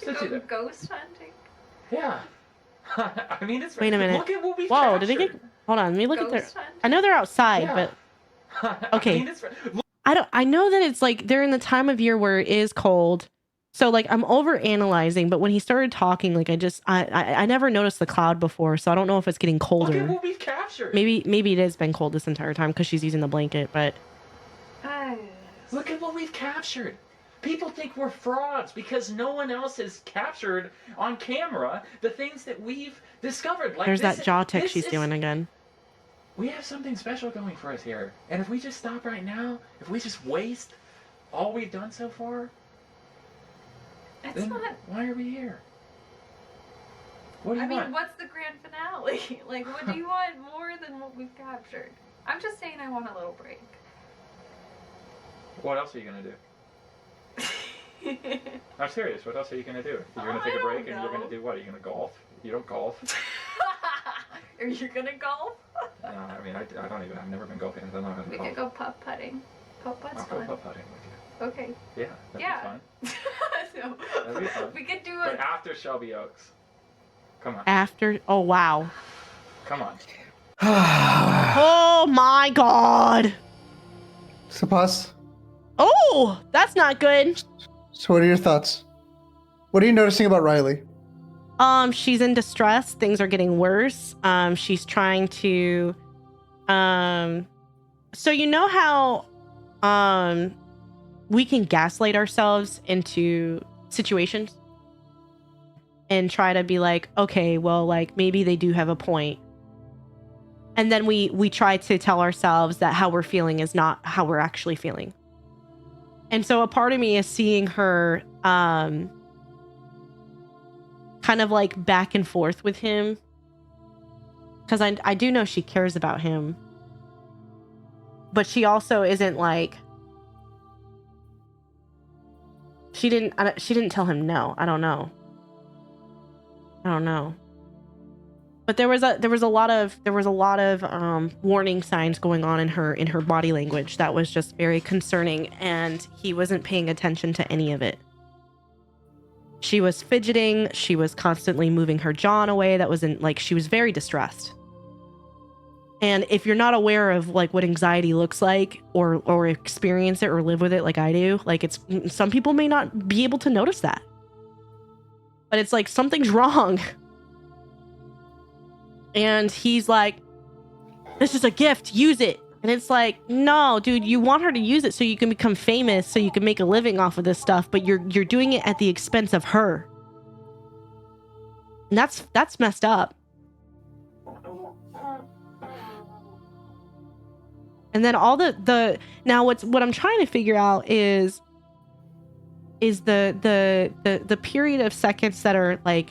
To go ghost hunting. Yeah. I mean, it's. Wait a minute. Look at what we. Whoa, did they get? Hold on, let me look at their. Ghost hunting? I know they're outside, Yeah. but okay. I mean, it's, I know that it's like they're in the time of year where it is cold. So like I'm over analyzing, but when he started talking, like I never noticed the cloud before, so I don't know if it's getting look at colder. what we've captured. Maybe it has been cold this entire time because she's using the blanket, but Look at what we've captured. People think we're frauds because no one else has captured on camera the things that we've discovered. Like there's this, that jaw tick this she's is- doing again. We have something special going for us here. And if we just stop right now, if we just waste all we've done so far, then why are we here? What do you I mean, want? what's the grand finale? Like, what do you want more than what we've captured? I'm just saying I want a little break. What else are you going to do? I'm serious. What else are you going to do? You're going to take a break and you're going to do what? Are you going to golf? You don't golf? Are you gonna golf? No, I mean, I don't even. I've never been golfing. I don't know how to We golf. could go putt putting. Putt putt's I'll go fun. putt putting with you. Okay. Yeah, that'd Yeah. be fun. So That'd be fun. we could do But it. after Shelby Oaks. Come on. After, oh wow, Come on. oh my god, Sapas, oh that's not good. so what are your thoughts? What are you noticing about Riley? She's in distress. Things are getting worse. She's trying to, so you know how, we can gaslight ourselves into situations and try to be like, okay, well, like maybe they do have a point. And then we try to tell ourselves that how we're feeling is not how we're actually feeling. And so a part of me is seeing her, kind of like back and forth with him, because I do know she cares about him, but she also isn't like she didn't tell him no. I don't know, but there was a lot of warning signs going on in her body language that was just very concerning, and he wasn't paying attention to any of it. She was fidgeting. She was constantly moving her jaw in a way that wasn't like, she was very distressed. And if you're not aware of like what anxiety looks like or experience it or live with it like I do, like it's, some people may not be able to notice that. But it's like something's wrong. And he's like, this is a gift, use it. And it's like, no, dude, you want her to use it so you can become famous, so you can make a living off of this stuff, but you're doing it at the expense of her. And that's messed up. And then all the now what I'm trying to figure out is the period of seconds that are like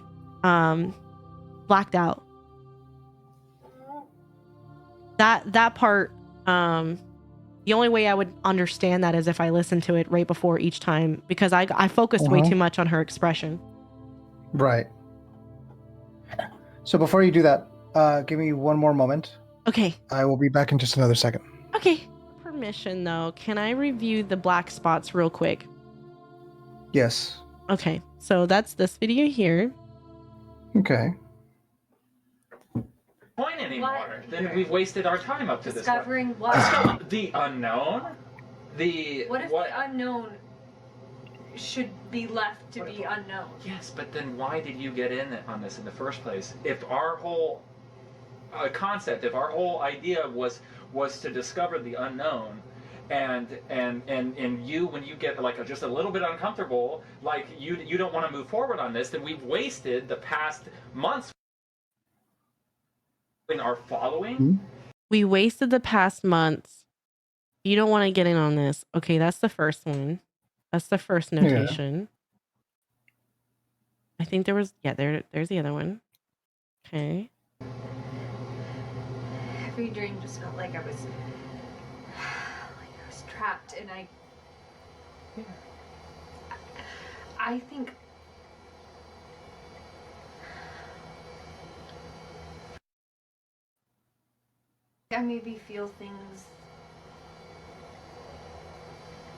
blacked out. That part, the only way I would understand that is if I listened to it right before each time, because I focused way too much on her expression. Right. So before you do that, give me one more moment. Okay. I will be back in just another second. Okay. Permission though, can I review the black spots real quick? Yes. Okay, so that's this video here. Okay. Point anymore. Then we've wasted our time up to Discovering this what? one. The unknown. What if the unknown should be left to be unknown? Yes, but then why did you get in on this in the first place? If our whole concept, if our whole idea was to discover the unknown, and you, when you get like just a little bit uncomfortable, like you don't want to move forward on this, then we've wasted the past months in our following. We wasted the past months. You don't want to get in on this. Okay, that's the first one. That's the first notation. I think there was, there's the other one. Okay. Every dream just felt like I was trapped, and I think I maybe feel things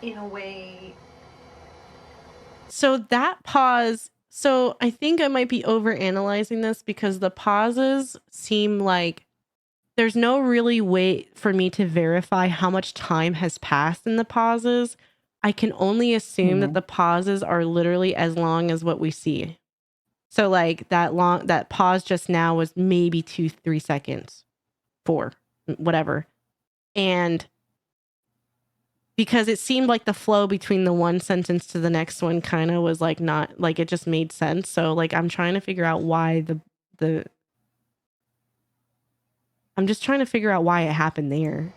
in a way. So that pause, so I think I might be overanalyzing this because the pauses seem like there's no really way for me to verify how much time has passed in the pauses. I can only assume that the pauses are literally as long as what we see. So like that pause just now was maybe 2-3 seconds, 4, whatever. And because it seemed like the flow between the one sentence to the next one kind of was like not like it just made sense. So like I'm trying to figure out why I'm just trying to figure out why it happened there.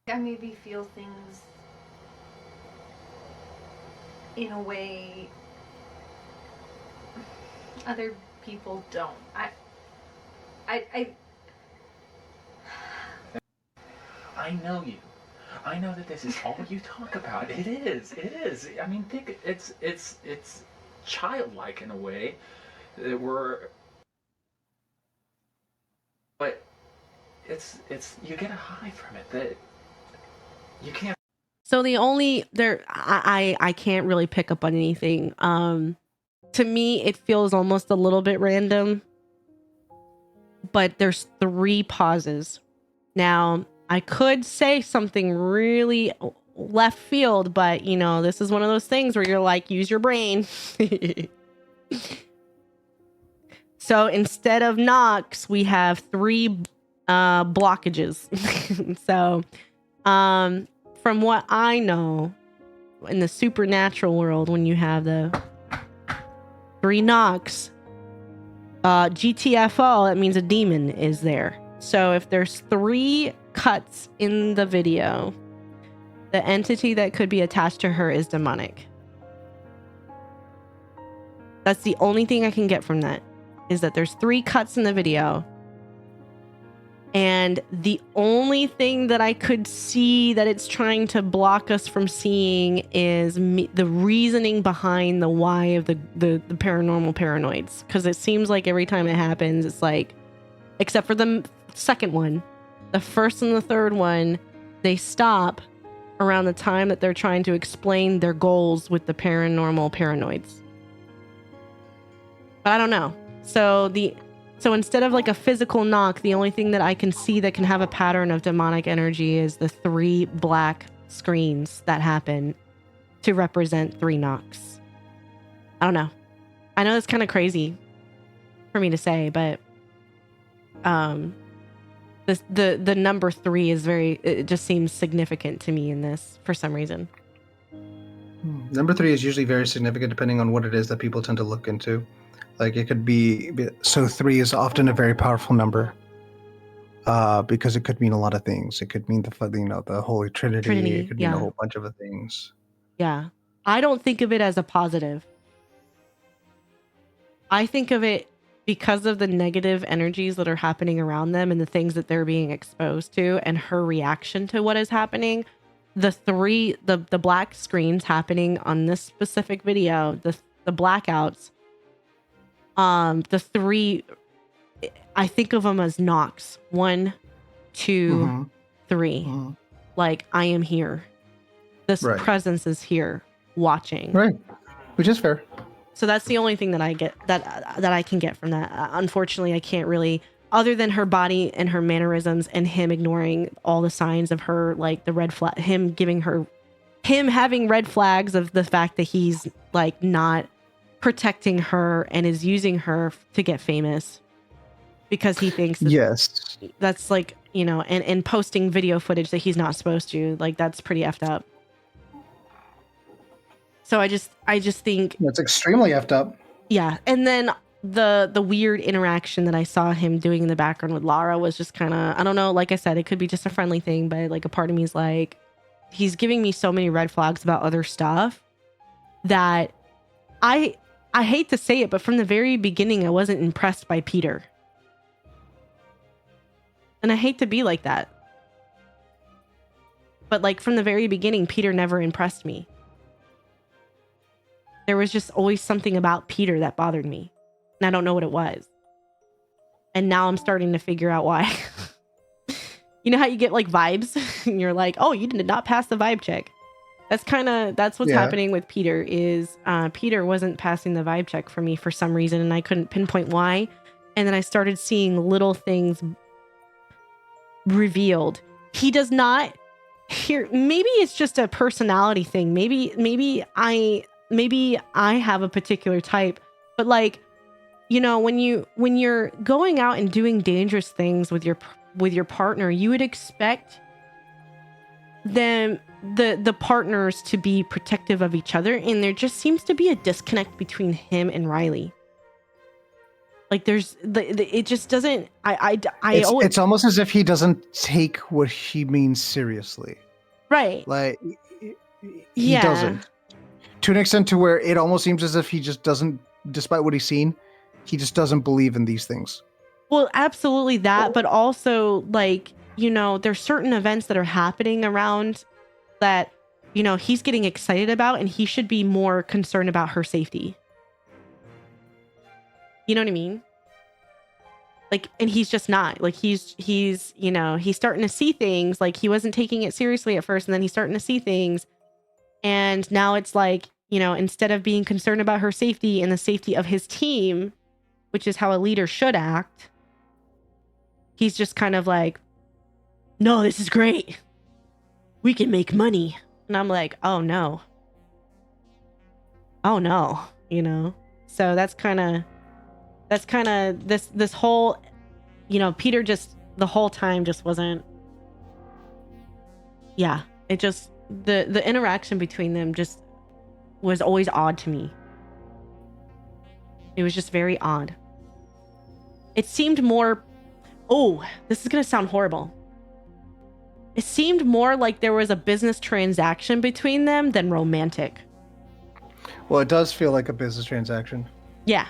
I maybe feel things in a way other people don't. I know you. I know that this is all you talk about. It is. I mean, think it's childlike in a way. But it's you get a high from it that you can't. So the only there I can't really pick up on anything. To me it feels almost a little bit random. But there's 3 pauses. Now, I could say something really left field, but you know, this is one of those things where you're like, use your brain. So instead of knocks, we have 3 blockages. So from what I know, in the supernatural world, when you have the 3 knocks, GTFO, that means a demon is there. So if there's 3 cuts in the video, the entity that could be attached to her is demonic. That's the only thing I can get from that, is that there's 3 cuts in the video. And the only thing that I could see that it's trying to block us from seeing is the reasoning behind the why of the paranormal paranoids. Because it seems like every time it happens, it's like, except for the second one, the first and the third one, they stop around the time that they're trying to explain their goals with the paranormal paranoids. But I don't know. So instead of like a physical knock, the only thing that I can see that can have a pattern of demonic energy is the 3 black screens that happen to represent 3 knocks. I don't know. I know it's kind of crazy for me to say, but the number 3 is it just seems significant to me in this for some reason. Number 3 is usually very significant depending on what it is that people tend to look into. Like it could be, so 3 is often a very powerful number because it could mean a lot of things. It could mean the Holy Trinity. It could mean a whole bunch of things. Yeah. I don't think of it as a positive. I think of it because of the negative energies that are happening around them and the things that they're being exposed to and her reaction to what is happening. The black screens happening on this specific video, the blackouts, the 3, I think of them as knocks. 1, 2, 3. Like, I am here. This presence is here watching. Right. Which is fair. So that's the only thing that I get that I can get from that. Unfortunately, I can't really, other than her body and her mannerisms and him ignoring all the signs of her, like the red flag, him having red flags of the fact that he's like not protecting her and is using her to get famous because he thinks that that's like, you know, and posting video footage that he's not supposed to, like, that's pretty effed up. So I just think that's extremely effed up. Yeah. And then the weird interaction that I saw him doing in the background with Lara was just kind of, I don't know, like I said, it could be just a friendly thing, but like a part of me is like, he's giving me so many red flags about other stuff that I hate to say it, but from the very beginning, I wasn't impressed by Peter. And I hate to be like that. But like from the very beginning, Peter never impressed me. There was just always something about Peter that bothered me. and I don't know what it was. And now I'm starting to figure out why. You know how you get like vibes and you're like, oh, you did not pass the vibe check. That's what's happening with Peter is Peter wasn't passing the vibe check for me for some reason, and I couldn't pinpoint why. And then I started seeing little things revealed. He does not hear. Maybe it's just a personality thing. Maybe I have a particular type, but like, you know, when you're going out and doing dangerous things with your partner, you would expect the partners to be protective of each other, and there just seems to be a disconnect between him and Riley. Like it just doesn't. It's almost as if he doesn't take what he means seriously. Right. Like he doesn't. To an extent to where it almost seems as if he just doesn't, despite what he's seen, he just doesn't believe in these things. Well, absolutely that, but also like, you know, there's certain events that are happening around that, you know, he's getting excited about, and he should be more concerned about her safety. You know what I mean? Like, and he's just not. Like, he's you know, he's starting to see things. Like, he wasn't taking it seriously at first, and then he's starting to see things. And now it's like, you know, instead of being concerned about her safety and the safety of his team, which is how a leader should act, he's just kind of like, no, this is great. We can make money. And I'm like, oh no. Oh no, you know? So that's kind of this whole, you know, Peter just the whole time just wasn't, yeah, it just, the interaction between them just was always odd to me. It was just very odd. It seemed more, oh, this is going to sound horrible. It seemed more like there was a business transaction between them than romantic. Well, it does feel like a business transaction. Yeah.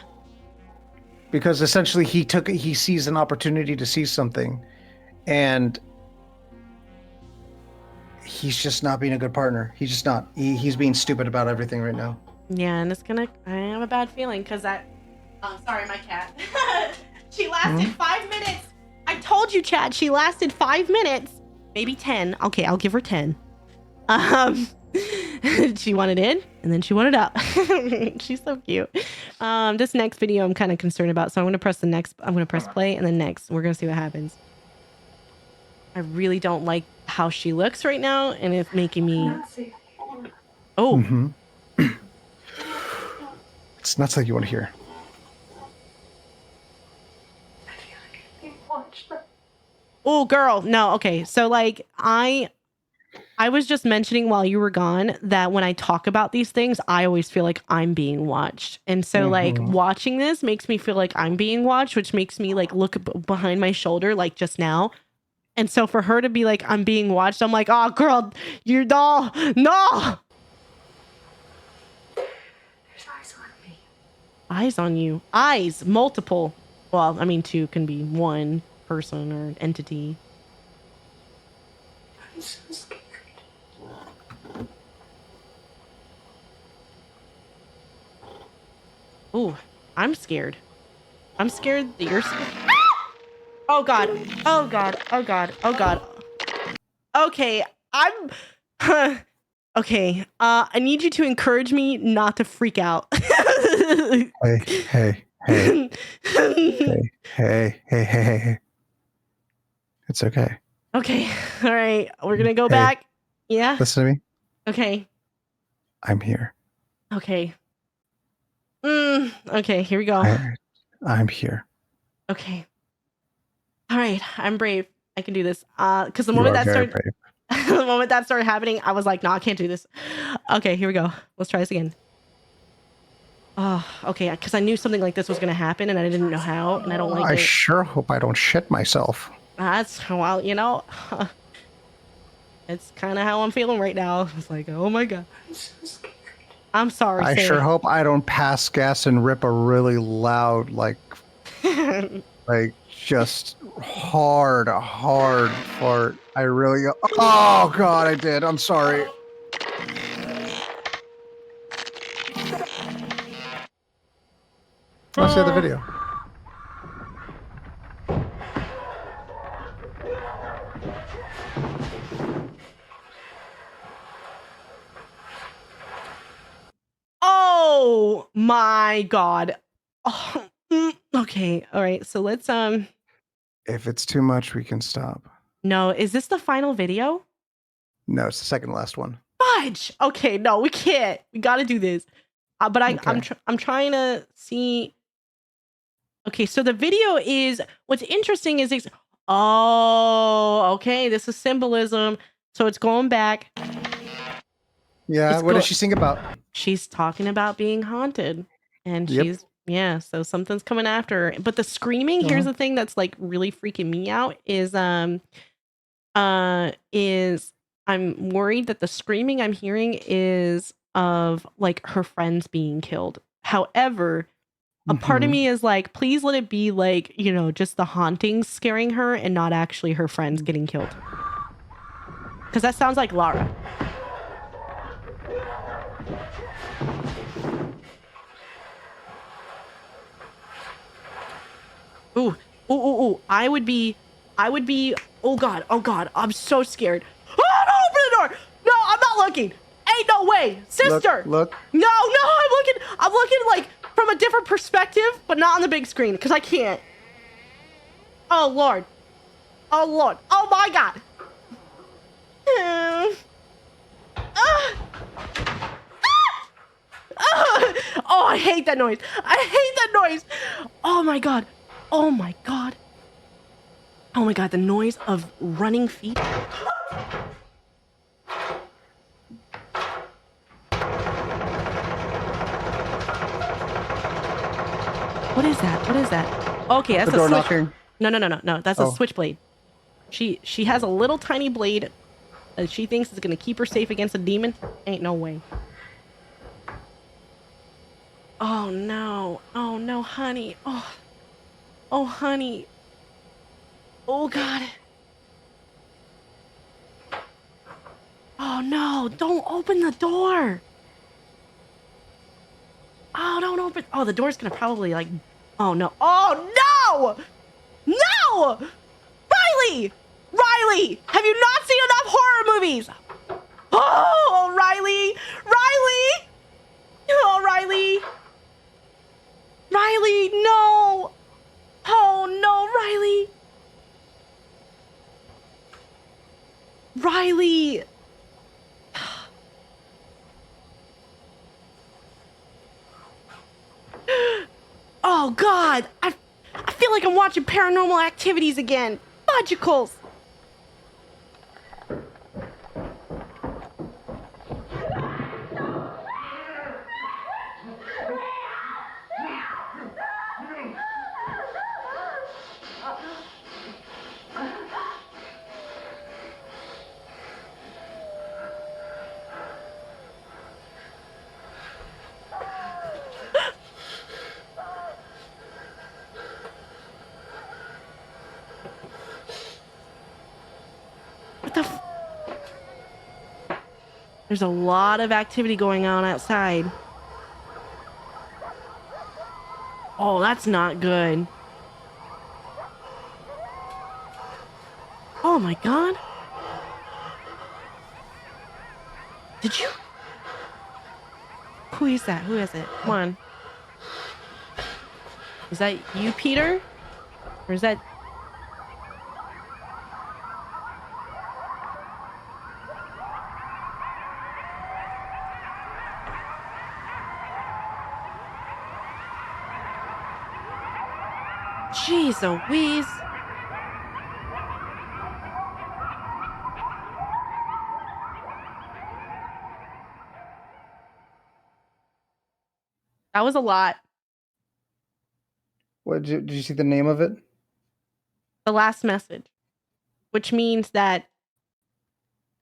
Because essentially he sees an opportunity to see something, and he's just not being a good partner. He's just not. He's being stupid about everything right now. Yeah, and I have a bad feeling because sorry, my cat. She lasted 5 minutes. I told you, Chad, she lasted 5 minutes. Maybe 10. Okay, I'll give her 10. She wanted in, and then she wanted out. She's so cute. This next video I'm kind of concerned about, so I'm gonna press play, and then next we're gonna see what happens. I really don't like how she looks right now, and it's making me. Oh. Mm-hmm. It's not something you want to hear. I feel like I'm being watched. Oh, girl, no. Okay, so like I was just mentioning while you were gone that when I talk about these things, I always feel like I'm being watched. And so like watching this makes me feel like I'm being watched, which makes me like look behind my shoulder like just now. And so for her to be like, I'm being watched, I'm like, oh, girl, you're no. There's eyes on me. Eyes on you. Eyes, multiple. Well, I mean, two can be one person or entity. I'm so scared. Ooh, I'm scared. I'm scared that you're scared. Oh God. Oh God. Oh God. Oh God. Okay. Okay. I need you to encourage me not to freak out. Hey. Hey. It's okay. Okay. All right. We're going to go back. Yeah. Listen to me. Okay. I'm here. Okay. Okay. Here we go. I'm here. Okay. All right. I'm brave. I can do this. Because the moment that started happening, I was like, no, I can't do this. Okay. Here we go. Let's try this again. Oh, okay. Because I knew something like this was going to happen, and I didn't know how, and I don't like it. I sure hope I don't shit myself. That's, well, you know, it's kind of how I'm feeling right now. It's like, oh my God. I'm so scared. I'm sorry. I sure hope I don't pass gas and rip a really loud, like just hard fart. I really, oh God, I did. I'm sorry. Let's see the video. Oh my god. Oh, okay. All right. So let's If it's too much, we can stop. No, is this the final video? No, it's the second last one. Fudge. Okay, no, we can't. We got to do this. But I'm trying to see. Okay, so the video is what's interesting is oh, okay, this is symbolism. So it's going back. Yeah, what does she sing about? She's talking about being haunted. And Yep. yeah, so something's coming after her. But the screaming, here's the thing that's like really freaking me out is I'm worried that the screaming I'm hearing is of like her friends being killed. However, a part of me is like, please let it be like, you know, just the hauntings scaring her and not actually her friends getting killed. Because that sounds like Lara. Ooh, ooh, ooh, ooh. I would be, oh God, I'm so scared. Oh, no, open the door. No, I'm not looking. Ain't no way. Sister. Look. No, I'm looking like from a different perspective, but not on the big screen, because I can't. Oh, Lord. Oh, my God. Oh, I hate that noise. Oh, my God. Oh, my God. Oh, my God, the noise of running feet. What is that? Okay, that's The door a switch. knocking. No. That's a switchblade. She has a little tiny blade that she thinks is gonna keep her safe against a demon. Ain't no way. Oh no, honey. Oh, honey. Oh God. Oh no! Don't open the door. Oh, don't open. Oh, the door's gonna probably like. Oh no! Oh no! No! Riley! Have you not seen enough horror movies? Oh, Riley! Oh, Riley! No! Oh no, Riley! Oh God! I feel like I'm watching Paranormal Activities again. Fudgicles! What the There's a lot of activity going on outside. Oh, that's not good. Oh my God. Did you? Who is that? Who is it? Come on. Is that you, Peter? Or is that... Jeez Louise. That was a lot. What did you see the name of it? The last message, which means that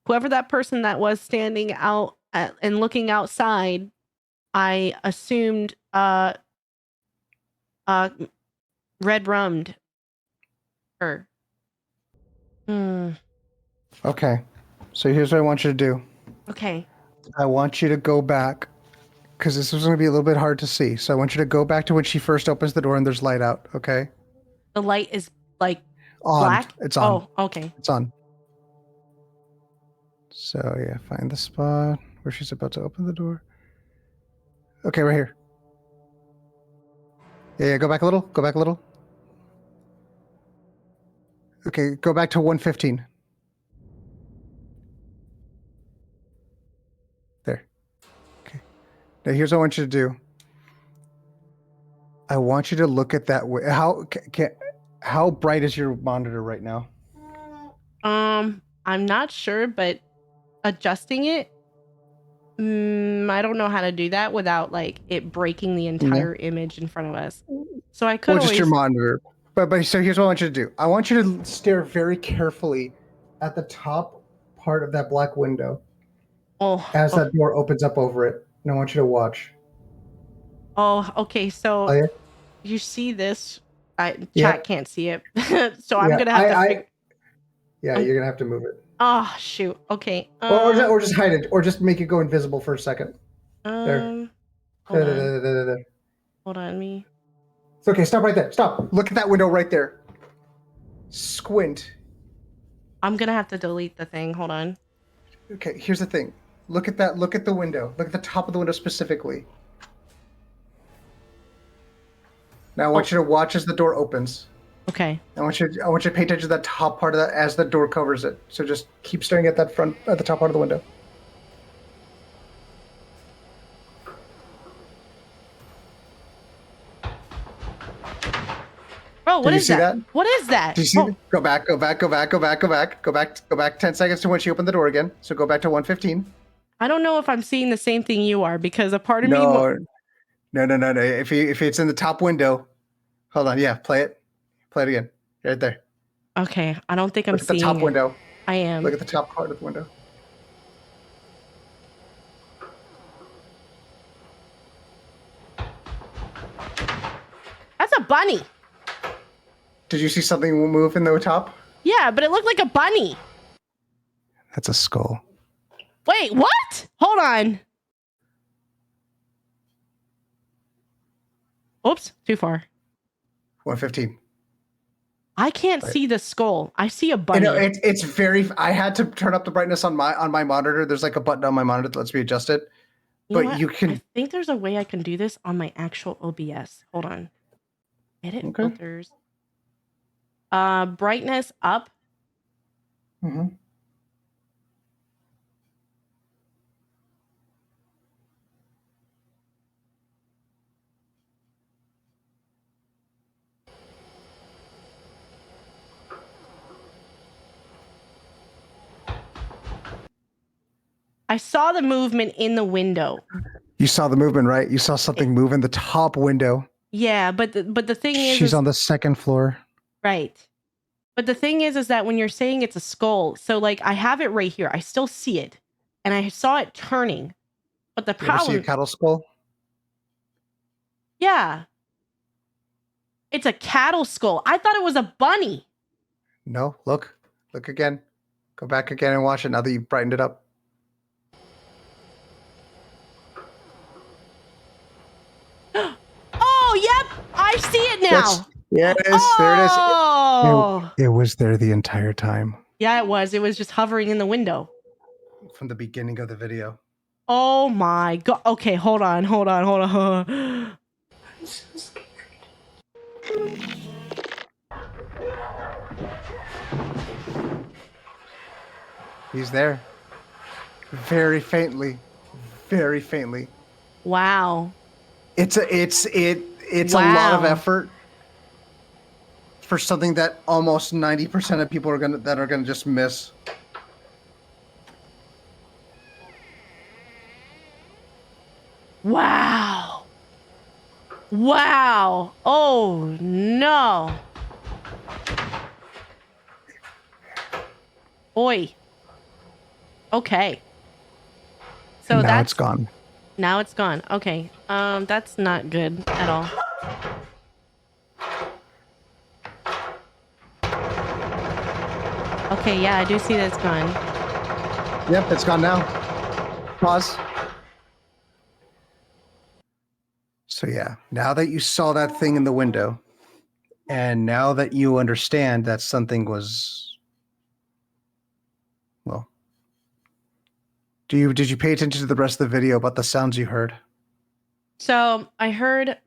whoever that person that was standing out and looking outside, I assumed red rummed her. Okay, so here's what I want you to do. Okay. I want you to go back because this is going to be a little bit hard to see. So I want you to go back to when she first opens the door and there's light out. Okay. The light is like On. black. It's on. Oh, okay. It's on. So yeah, find the spot where she's about to open the door. Okay, right here. Yeah, go back a little. Go back a little. Okay, go back to 115. There. Okay. Now here's what I want you to do. I want you to look at that way. How bright is your monitor right now? I'm not sure, but adjusting it, I don't know how to do that without like it breaking the entire image in front of us. So I could just your monitor. But so here's what I want you to do. I want you to stare very carefully at the top part of that black window as that door opens up over it. And I want you to watch. Oh, okay. So yeah? You see this? Chat can't see it, so I'm gonna have to. You're gonna have to move it. Oh shoot! Okay. Or just hide it, or just make it go invisible for a second. There. Hold on, me. It's okay. Stop right there. Stop. Look at that window right there. Squint. I'm gonna have to delete the thing. Hold on. Okay. Here's the thing. Look at that. Look at the window. Look at the top of the window specifically. Now I want you to watch as the door opens. Okay. I want you to pay attention to that top part of that as the door covers it. So just keep staring at that at the top part of the window. Bro, what is that? What is that? Do you see that? Go back 10 seconds to when she opened the door again. So go back to 115. I don't know if I'm seeing the same thing you are, because a part of me. No. If it's in the top window, hold on. Yeah, play it again. Right there. Okay, I don't think I'm seeing the top window. I am. Look at the top part of the window. That's a bunny. Did you see something move in the top? Yeah, but it looked like a bunny. That's a skull. Wait, what? Hold on. Oops, too far. 115. I can't see the skull. I see a bunny. It's very. I had to turn up the brightness on my monitor. There's like a button on my monitor that lets me adjust it. You can. I think there's a way I can do this on my actual OBS. Hold on. Edit filters. Brightness up. Mm-hmm. I saw the movement in the window. You saw the movement, right? You saw something move in the top window. Yeah, but the thing is, she's on the second floor. Right. But the thing is that when you're saying it's a skull, so like I have it right here. I still see it, and I saw it turning. But the problem. You ever see a cattle skull? Yeah. It's a cattle skull. I thought it was a bunny. No, look again. Go back again and watch it now that you've brightened it up. Oh, yep. I see it now. Yeah, it is. Oh. There it is. It was there the entire time. Yeah, it was. It was just hovering in the window. From the beginning of the video. Oh my god. Okay, hold on. I'm so scared. He's there. Very faintly. Very faintly. Wow. It's a lot of effort for something that almost 90% of people are gonna just miss. Wow. Wow. Oh no. Oi. Okay. So now it's gone. Now it's gone. Okay. That's not good at all. Okay, yeah, I do see that it's gone. Yep, it's gone now. Pause. So yeah, now that you saw that thing in the window, and now that you understand that something was, well, did you pay attention to the rest of the video about the sounds you heard? So I heard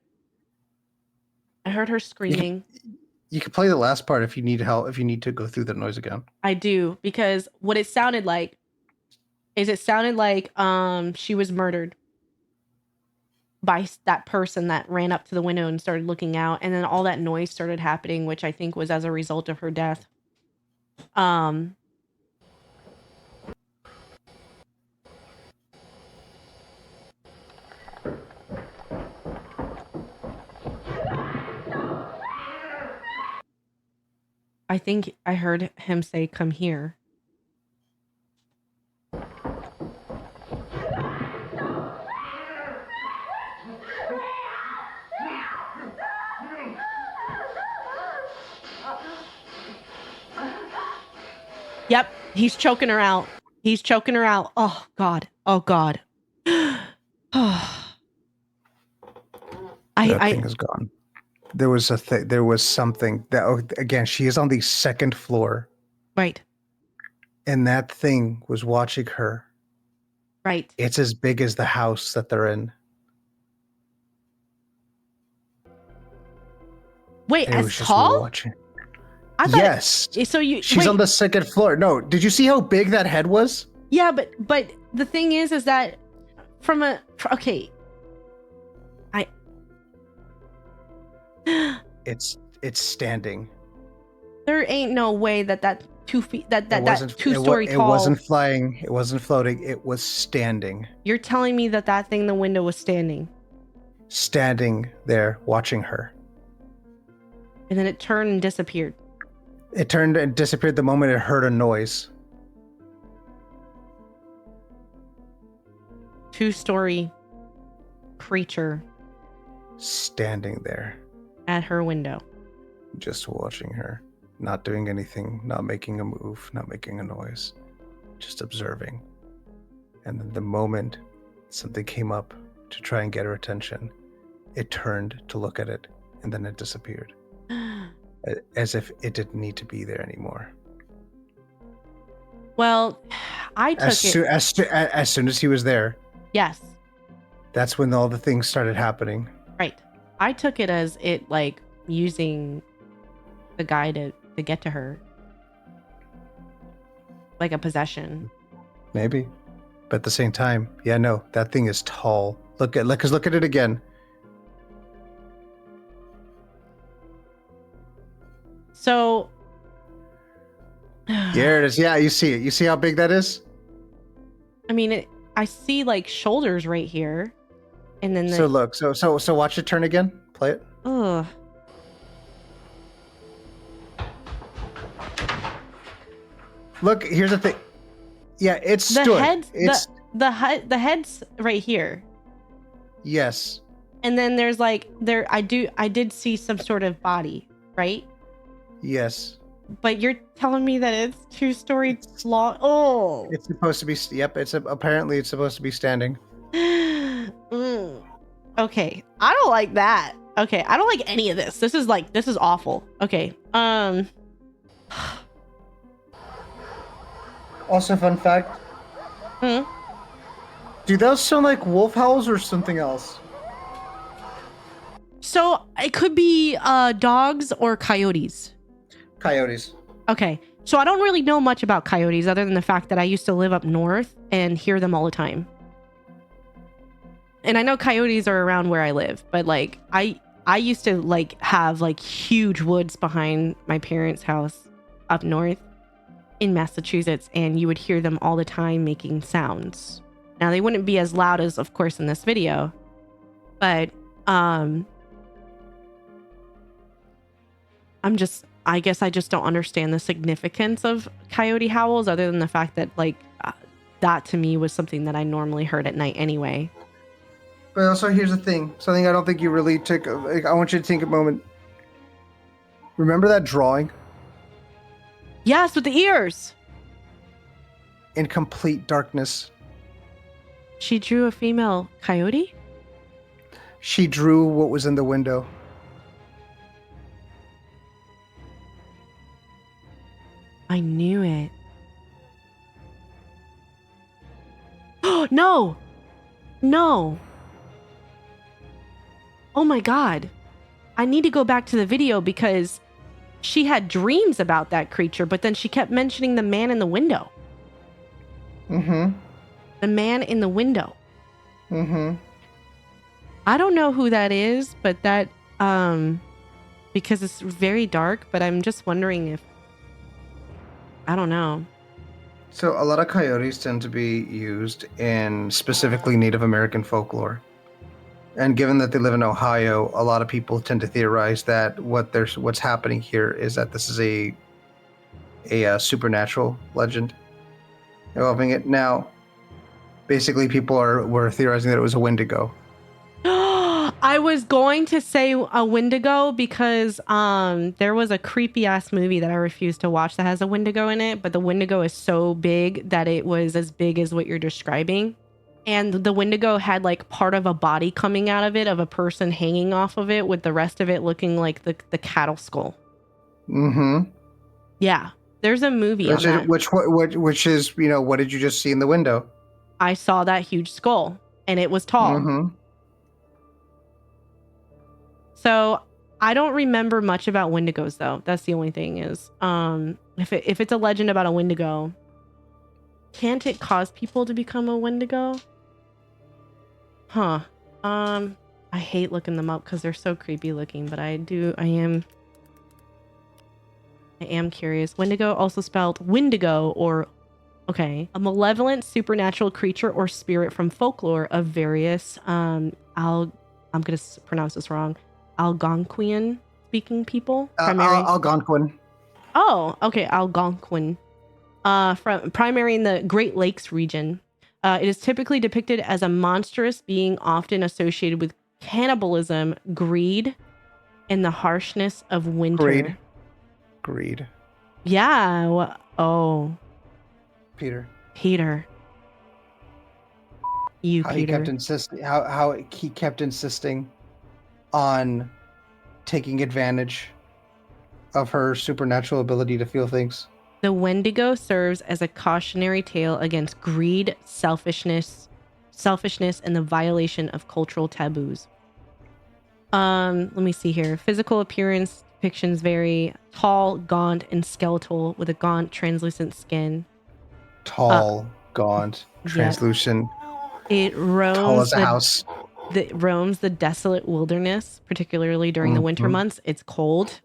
her screaming. You can play the last part if you need help, if you need to go through the noise again. I do, because what it sounded like is she was murdered by that person that ran up to the window and started looking out, and then all that noise started happening, which I think was as a result of her death. I think I heard him say, "Come here." Yep, he's choking her out. He's choking her out. Oh God. Oh God. That thing is gone. There was there was something that, again, she is on the second floor. Right. And that thing was watching her. Right. It's as big as the house that they're in. Wait, as tall? Watching. Yes. So she's on the second floor. No, did you see how big that head was? Yeah, but the thing is that it's standing. There ain't no way that 2 feet that 2-story tall. It wasn't flying. It wasn't floating. It was standing. You're telling me that thing in the window was standing there watching her. And then it turned and disappeared. It turned and disappeared the moment it heard a noise. 2-story creature standing there at her window, just watching her, not doing anything, not making a move, not making a noise, just observing. And then the moment something came up to try and get her attention, it turned to look at it, and then it disappeared. As if it didn't need to be there anymore. Well, I took as soon as he was there. Yes. That's when all the things started happening. Right. I took it as it like using the guy to get to her. Like a possession. Maybe. But at the same time, yeah, no, that thing is tall. Look at it again. So there it is. Yeah, you see it. You see how big that is? I mean, I see like shoulders right here. And then so look, so watch it turn again. Play it. Ugh. Look, here's the thing. Yeah, it's stood. The head's right here. Yes. And then there's like I did see some sort of body, right? Yes. But you're telling me that it's 2-story long. Oh. It's supposed to be. Yep. Apparently it's supposed to be standing. Okay, I don't like that. Okay, I don't like any of this. This is awful. Okay. Also, fun fact. Do those sound like wolf howls or something else? So it could be dogs or coyotes. Coyotes. Okay, so I don't really know much about coyotes other than the fact that I used to live up north and hear them all the time. And I know coyotes are around where I live, but like I used to like have like huge woods behind my parents' house up north in Massachusetts, and you would hear them all the time making sounds. Now they wouldn't be as loud as, of course, in this video, but I guess I just don't understand the significance of coyote howls other than the fact that like that to me was something that I normally heard at night anyway. But also, here's the thing. Something I don't think you really took. I want you to think a moment. Remember that drawing? Yes, with the ears. In complete darkness. She drew a female coyote? She drew what was in the window. I knew it. No! No! Oh my god. I need to go back to the video because she had dreams about that creature, but then she kept mentioning the man in the window. Mm-hmm. The man in the window. Mm-hmm. I don't know who that is, but that, because it's very dark, but I'm just wondering if, I don't know. So a lot of coyotes tend to be used in specifically Native American folklore. And given that they live in Ohio, a lot of people tend to theorize that what's happening here is that this is a supernatural legend involving it. Now, basically, people were theorizing that it was a Wendigo. I was going to say a Wendigo because there was a creepy ass movie that I refused to watch that has a Wendigo in it, but the Wendigo is so big that it was as big as what you're describing. And the Wendigo had like part of a body coming out of it, of a person hanging off of it, with the rest of it looking like the cattle skull. Mm-hmm. Yeah, there's a movie on that. Which is, what did you just see in the window? I saw that huge skull, and it was tall. Mm-hmm. So I don't remember much about Wendigos, though. That's the only thing is, if it's a legend about a Wendigo, can't it cause people to become a Wendigo? Huh. I hate looking them up because they're so creepy looking, but I am curious. Wendigo, also spelled Wendigo, or okay, a malevolent supernatural creature or spirit from folklore of various I'm gonna pronounce this wrong, Algonquian speaking people. Algonquin. Oh, okay, Algonquin. From primary in the Great Lakes region. It is typically depicted as a monstrous being, often associated with cannibalism, greed, and the harshness of winter. Greed. Yeah. Peter. You, how Peter. He kept insisting on taking advantage of her supernatural ability to feel things. The Wendigo serves as a cautionary tale against greed, selfishness, and the violation of cultural taboos. Let me see here. Physical appearance depictions vary. Tall, gaunt, and skeletal with a gaunt, translucent skin. Gaunt, translucent. It roams tall as a house. It roams the desolate wilderness, particularly during the winter months. It's cold.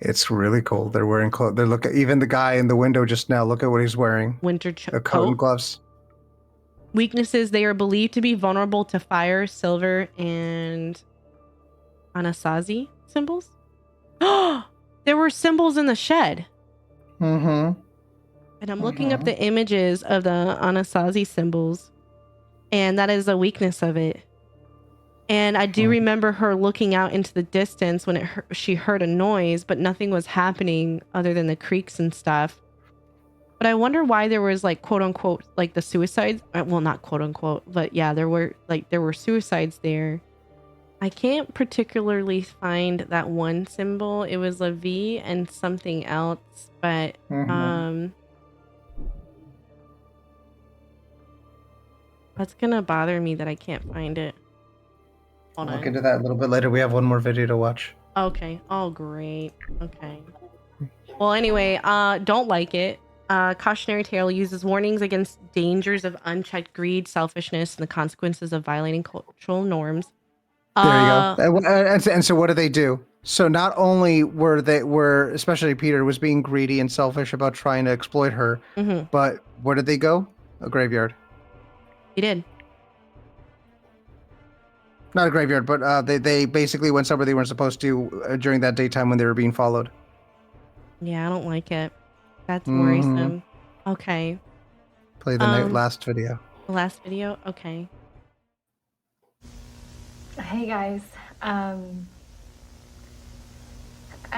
It's really cold. They're wearing clothes. Even the guy in the window just now. Look at what he's wearing. A coat and gloves. Weaknesses: they are believed to be vulnerable to fire, silver, and Anasazi symbols. There were symbols in the shed. Mm-hmm. And I'm looking up the images of the Anasazi symbols, and that is a weakness of it. And I do remember her looking out into the distance when she heard a noise, but nothing was happening other than the creaks and stuff. But I wonder why there was like quote unquote like the suicides. Well, not quote unquote, but yeah, there were suicides there. I can't particularly find that one symbol. It was a V and something else, but that's gonna bother me that I can't find it. I'll look into that a little bit later. We have one more video to watch. Okay. Oh, great. Okay. Well, anyway, don't like it. Cautionary tale uses warnings against dangers of unchecked greed, selfishness, and the consequences of violating cultural norms. There you go. And so what do they do? So not only were especially Peter was being greedy and selfish about trying to exploit her, but where did they go? A graveyard. He did. Not a graveyard, but they basically went somewhere they weren't supposed to during that daytime when they were being followed. Yeah, I don't like it. That's worrisome. Okay. Play the last video. Last video? Okay. Hey guys. I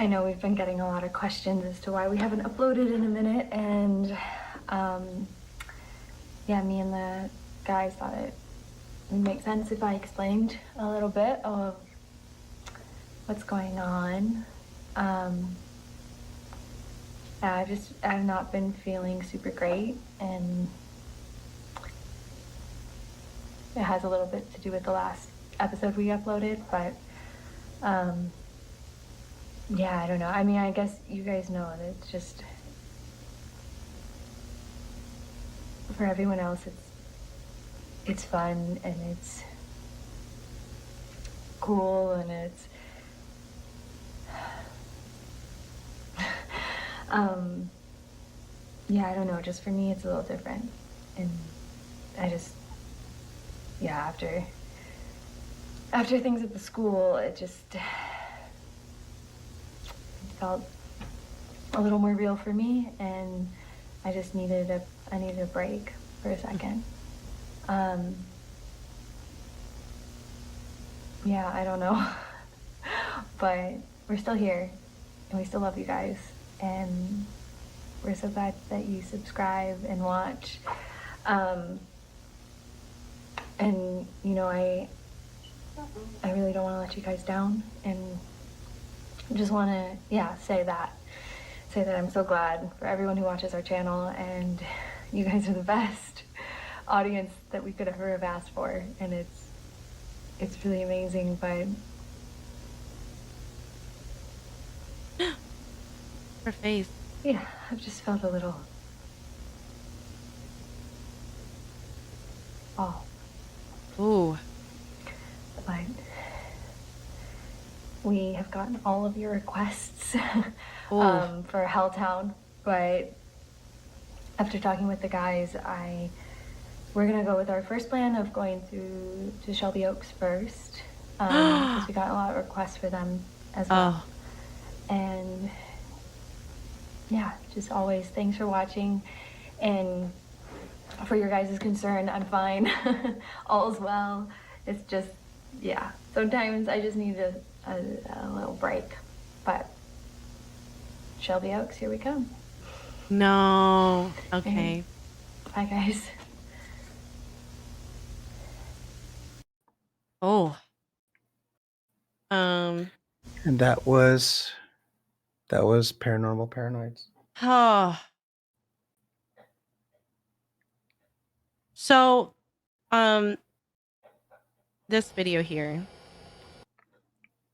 know we've been getting a lot of questions as to why we haven't uploaded in a minute, and yeah, me and the guys thought it would it make sense if I explained a little bit of what's going on. I've not been feeling super great, and it has a little bit to do with the last episode we uploaded, but yeah, I don't know. I mean, I guess you guys know that it's just, for everyone else, it's fun and it's cool and it's yeah, I don't know, just for me it's a little different. And I just, yeah, after things at the school, it just felt a little more real for me, and I just needed a break for a second. Yeah, I don't know. But we're still here, and we still love you guys, and we're so glad that you subscribe and watch. And you know, I really don't want to let you guys down, and just want to, yeah, say that I'm so glad for everyone who watches our channel, and you guys are the best audience that we could ever have asked for, and it's really amazing. But her face. Yeah, I've just felt a little off. Ooh. But we have gotten all of your requests for Helltown, but after talking with the guys, we're gonna go with our first plan of going to Shelby Oaks first, because we got a lot of requests for them as well. And yeah, just always thanks for watching, and for your guys' concern, I'm fine. All's well. It's just, yeah, sometimes I just need a little break. But Shelby Oaks, here we come. No. Okay. Bye, guys. Oh. And that was Paranormal Paranoids. Oh. So, this video here.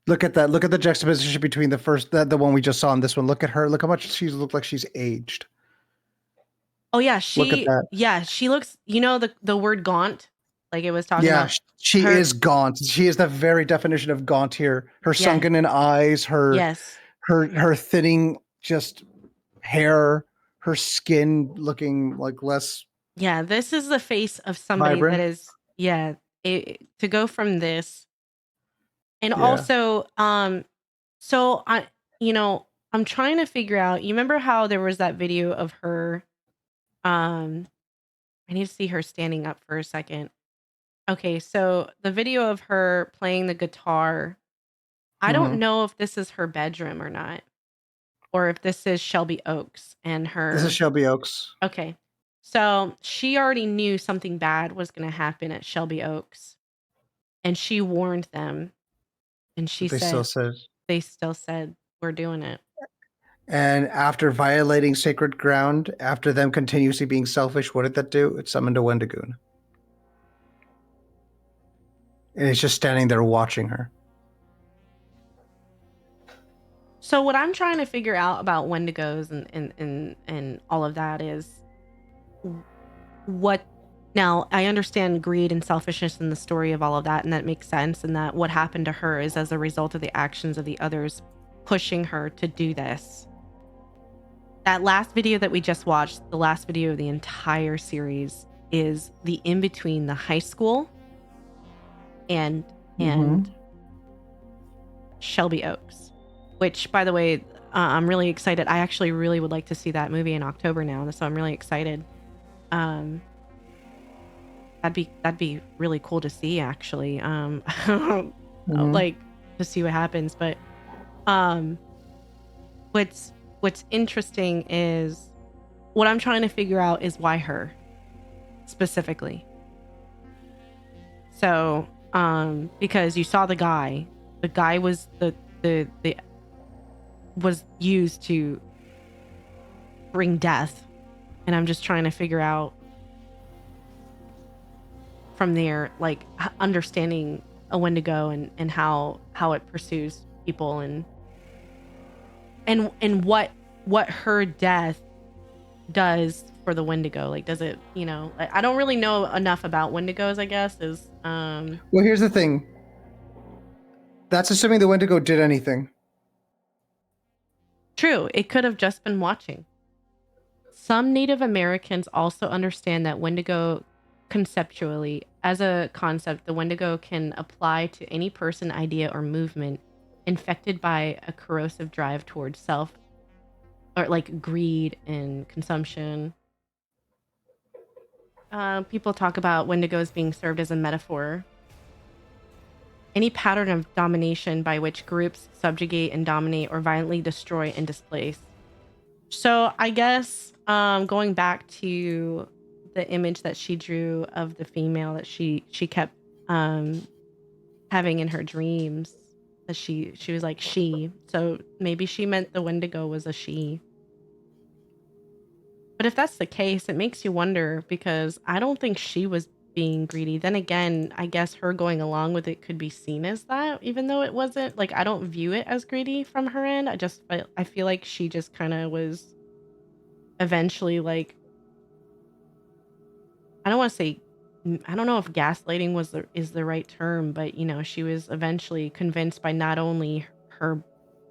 Look at that. Look at the juxtaposition between the one we just saw and this one. Look at her. Look how much she's looked like she's aged. Oh yeah, Look at that. Yeah, she looks, you know, the word gaunt, like it was talking about. She is gaunt. She is the very definition of gaunt here. Her sunken in eyes, her thinning just hair, her skin looking like less. Yeah, this is the face of somebody vibrant. that is, to go from this. And also, so I'm trying to figure out, you remember how there was that video of her, I need to see her standing up for a second. Okay, so the video of her playing the guitar, I don't know if this is her bedroom or not, or if this is Shelby Oaks and her. This is Shelby Oaks. Okay, so she already knew something bad was going to happen at Shelby Oaks, and she warned them. And they still said, we're doing it. And after violating sacred ground, after them continuously being selfish, what did that do? It summoned a Wendigo. And it's just standing there watching her. So what I'm trying to figure out about Wendigos and all of that is what. Now, I understand greed and selfishness in the story of all of that, and that makes sense, and that what happened to her is as a result of the actions of the others pushing her to do this. That last video that we just watched, the last video of the entire series, is the in-between the high school and Shelby Oaks, which, by the way, I'm really excited. I actually really would like to see that movie in October now, so I'm really excited. That'd be really cool to see, actually. Like, to see what happens. But what's interesting is what I'm trying to figure out is why her specifically. So, because you saw the guy was the was used to bring death, and I'm just trying to figure out from there, like understanding a Wendigo and how it pursues people and what her death does for the Wendigo. Like, does it, I don't really know enough about Wendigos, I guess, Well, here's the thing. That's assuming the Wendigo did anything. True, it could have just been watching. Some Native Americans also understand that Wendigo conceptually, as a concept, the Wendigo can apply to any person, idea, or movement infected by a corrosive drive towards self, or like greed and consumption. People talk about Wendigos being served as a metaphor. Any pattern of domination by which groups subjugate and dominate or violently destroy and displace. So I guess going back to the image that she drew of the female that she kept having in her dreams, that she was like she. So maybe she meant the Wendigo was a she. But if that's the case, it makes you wonder, because I don't think she was being greedy. Then again, I guess her going along with it could be seen as that, even though it wasn't. Like, I don't view it as greedy from her end. I feel like she just kind of was eventually, like, I don't want to say, I don't know if gaslighting is the right term, but she was eventually convinced by not only her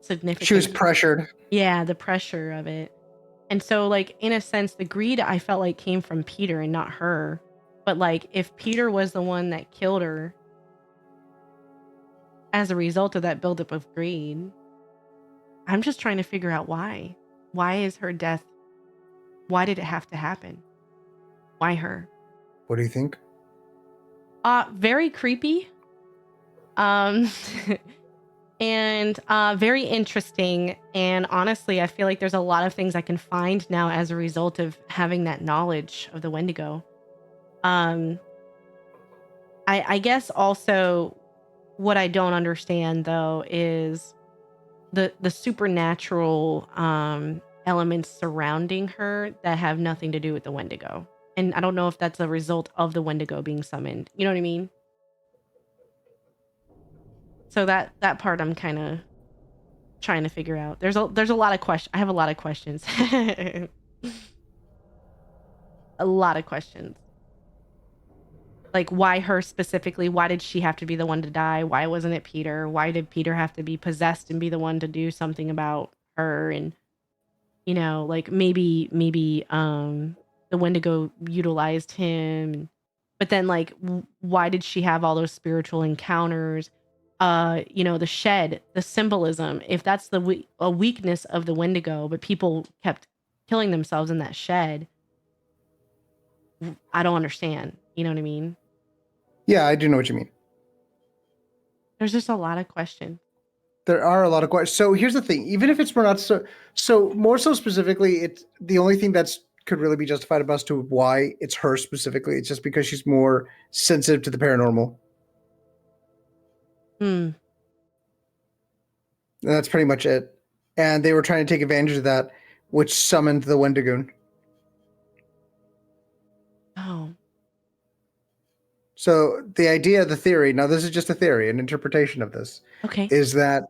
significant. She was pressured. Yeah, the pressure of it. And so, like, in a sense, the greed I felt like came from Peter and not her. But like, if Peter was the one that killed her as a result of that buildup of greed, I'm just trying to figure out why. Why is her death? Why did it have to happen? Why her? What do you think? Very creepy. And very interesting. And honestly, I feel like there's a lot of things I can find now as a result of having that knowledge of the Wendigo. I guess also what I don't understand though is the supernatural elements surrounding her that have nothing to do with the Wendigo. And I don't know if that's a result of the Wendigo being summoned. You know what I mean? So that part I'm kind of trying to figure out. There's a lot of questions. I have a lot of questions. A lot of questions. Like, why her specifically? Why did she have to be the one to die? Why wasn't it Peter? Why did Peter have to be possessed and be the one to do something about her? And like maybe the Wendigo utilized him, but then like why did she have all those spiritual encounters? The shed, the symbolism, if that's a weakness of the Wendigo, but people kept killing themselves in that shed, I don't understand. You know what I mean? Yeah, I do know what you mean. There's just a lot of questions. There are a lot of questions. So here's the thing: even if it's not so more so specifically, it's the only thing that's could really be justified about as to why it's her specifically. It's just because she's more sensitive to the paranormal. And that's pretty much it. And they were trying to take advantage of that, which summoned the Wendigo. Oh. So the idea, the theory, now this is just a theory, an interpretation of this, okay, is that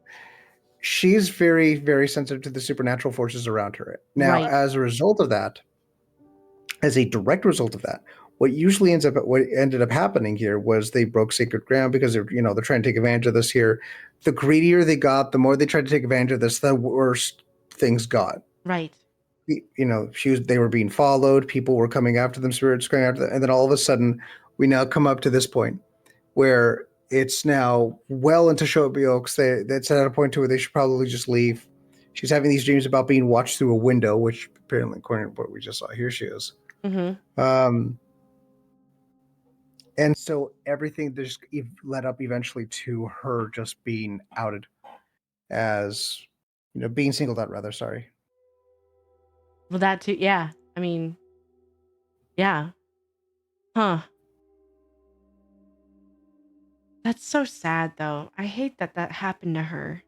she's very, very sensitive to the supernatural forces around her. Now, right. As a result of that, as a direct result of that, what ended up happening here was they broke sacred ground because they're trying to take advantage of this here. The greedier they got, the more they tried to take advantage of this, the worse things got. Right. They were being followed. People were coming after them, spirits going after them. And then all of a sudden, we now come up to this point where it's now well into Shelby Oaks. That's at a point to where they should probably just leave. She's having these dreams about being watched through a window, which apparently, according to what we just saw, here she is. Mm-hmm. And so everything just led up eventually to her just being outed as, being singled out, rather. Sorry. Well, that too. Yeah. I mean, yeah. Huh. That's so sad, though. I hate that that happened to her.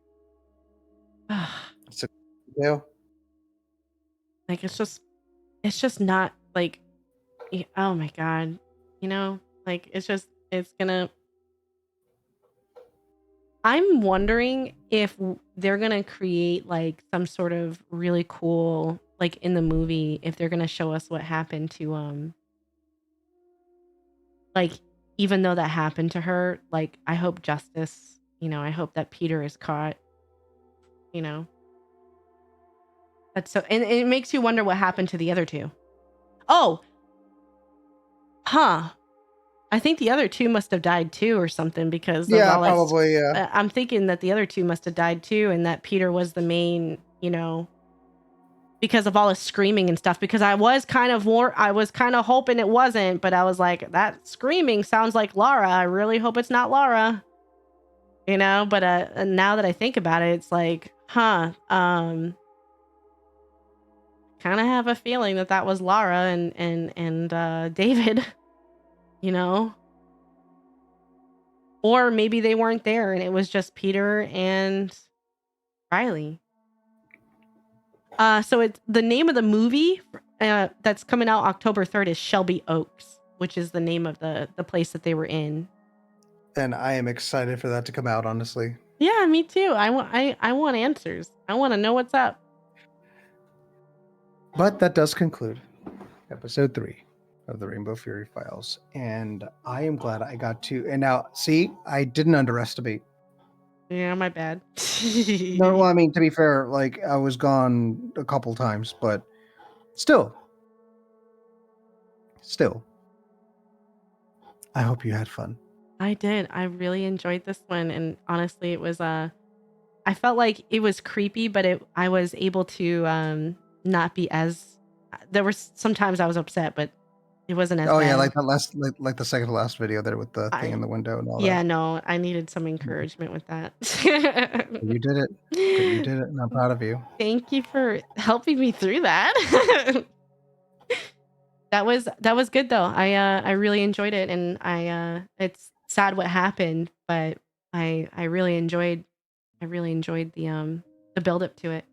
It's a deal. Like, it's just not like, oh my God, like it's gonna. I'm wondering if they're gonna create like some sort of really cool, like in the movie, if they're gonna show us what happened to like, even though that happened to her, like I hope justice, I hope that Peter is caught, you know. That's so, and it makes you wonder what happened to the other two. Oh, huh. I think the other two must have died too or something because of Yeah, all that. probably. Yeah. I'm thinking that the other two must have died too, and that Peter was the main, because of all his screaming and stuff. Because I was kind of hoping it wasn't, but I was like, that screaming sounds like Lara. I really hope it's not Lara. But now that I think about it, it's like, kind of have a feeling that was Lara and David. Or maybe they weren't there and it was just Peter and Riley. So it's the name of the movie that's coming out October 3rd is Shelby Oaks, which is the name of the place that they were in. And I am excited for that to come out, honestly. Yeah, me too. I want answers. I want to know what's up. But that does conclude episode 3 of the RainbowFury Files. And I am glad I got to. And now, see, I didn't underestimate. Yeah, my bad. No, well, I mean, to be fair, like, I was gone a couple times, but still, I hope you had fun. I did. I really enjoyed this one. And honestly, it was, I felt like it was creepy, but I was able to, not be as, there were sometimes I was upset, but it wasn't as bad. Yeah, like the like the second to last video there with the thing in the window and all that. Yeah, no, I needed some encouragement with that. You did it. You did it, and I'm proud of you. Thank you for helping me through that. That was good though. I really enjoyed it, and it's sad what happened, but I really enjoyed the build up to it.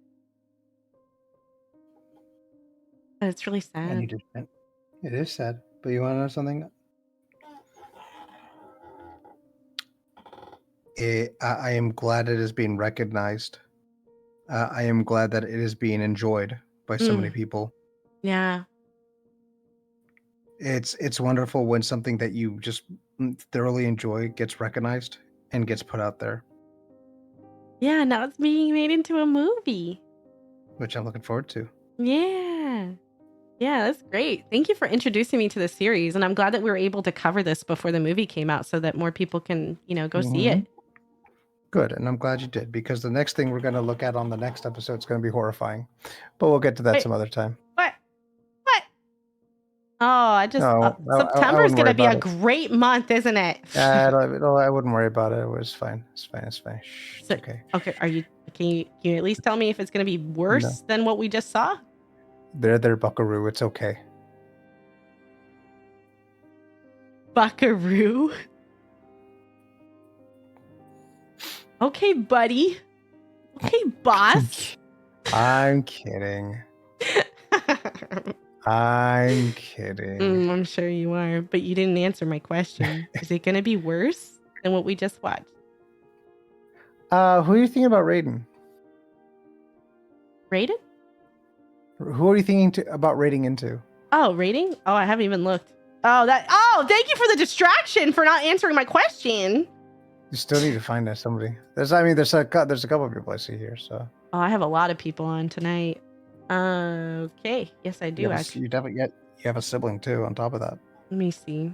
But it's really sad. And you did it. It is sad, but you want to know something? I am glad it is being recognized. I am glad that it is being enjoyed by so many people. Yeah. It's wonderful when something that you just thoroughly enjoy gets recognized and gets put out there. Yeah, now it's being made into a movie. Which I'm looking forward to. Yeah. Yeah, that's great. Thank you for introducing me to the series. And I'm glad that we were able to cover this before the movie came out so that more people can, go see it. Good. And I'm glad you did, because the next thing we're going to look at on the next episode is going to be horrifying. But we'll get to that some other time. What? Oh, September is going to be a great month, isn't it? I wouldn't worry about it. It was fine. It's fine. Shh, it's okay. Okay. Can you at least tell me if it's going to be worse than what we just saw? They're Buckaroo. It's okay. Buckaroo? Okay, buddy. Okay, boss. I'm kidding. I'm kidding. I'm sure you are, but you didn't answer my question. Is it going to be worse than what we just watched? Who are you thinking about raiding? Raiden? Who are you thinking about raiding into? Oh, raiding? Oh, I haven't even looked. Oh, thank you for the distraction for not answering my question. You still need to find somebody. There's a couple of people I see here. So. Oh, I have a lot of people on tonight. Okay, yes, I do. You have a sibling too. On top of that. Let me see.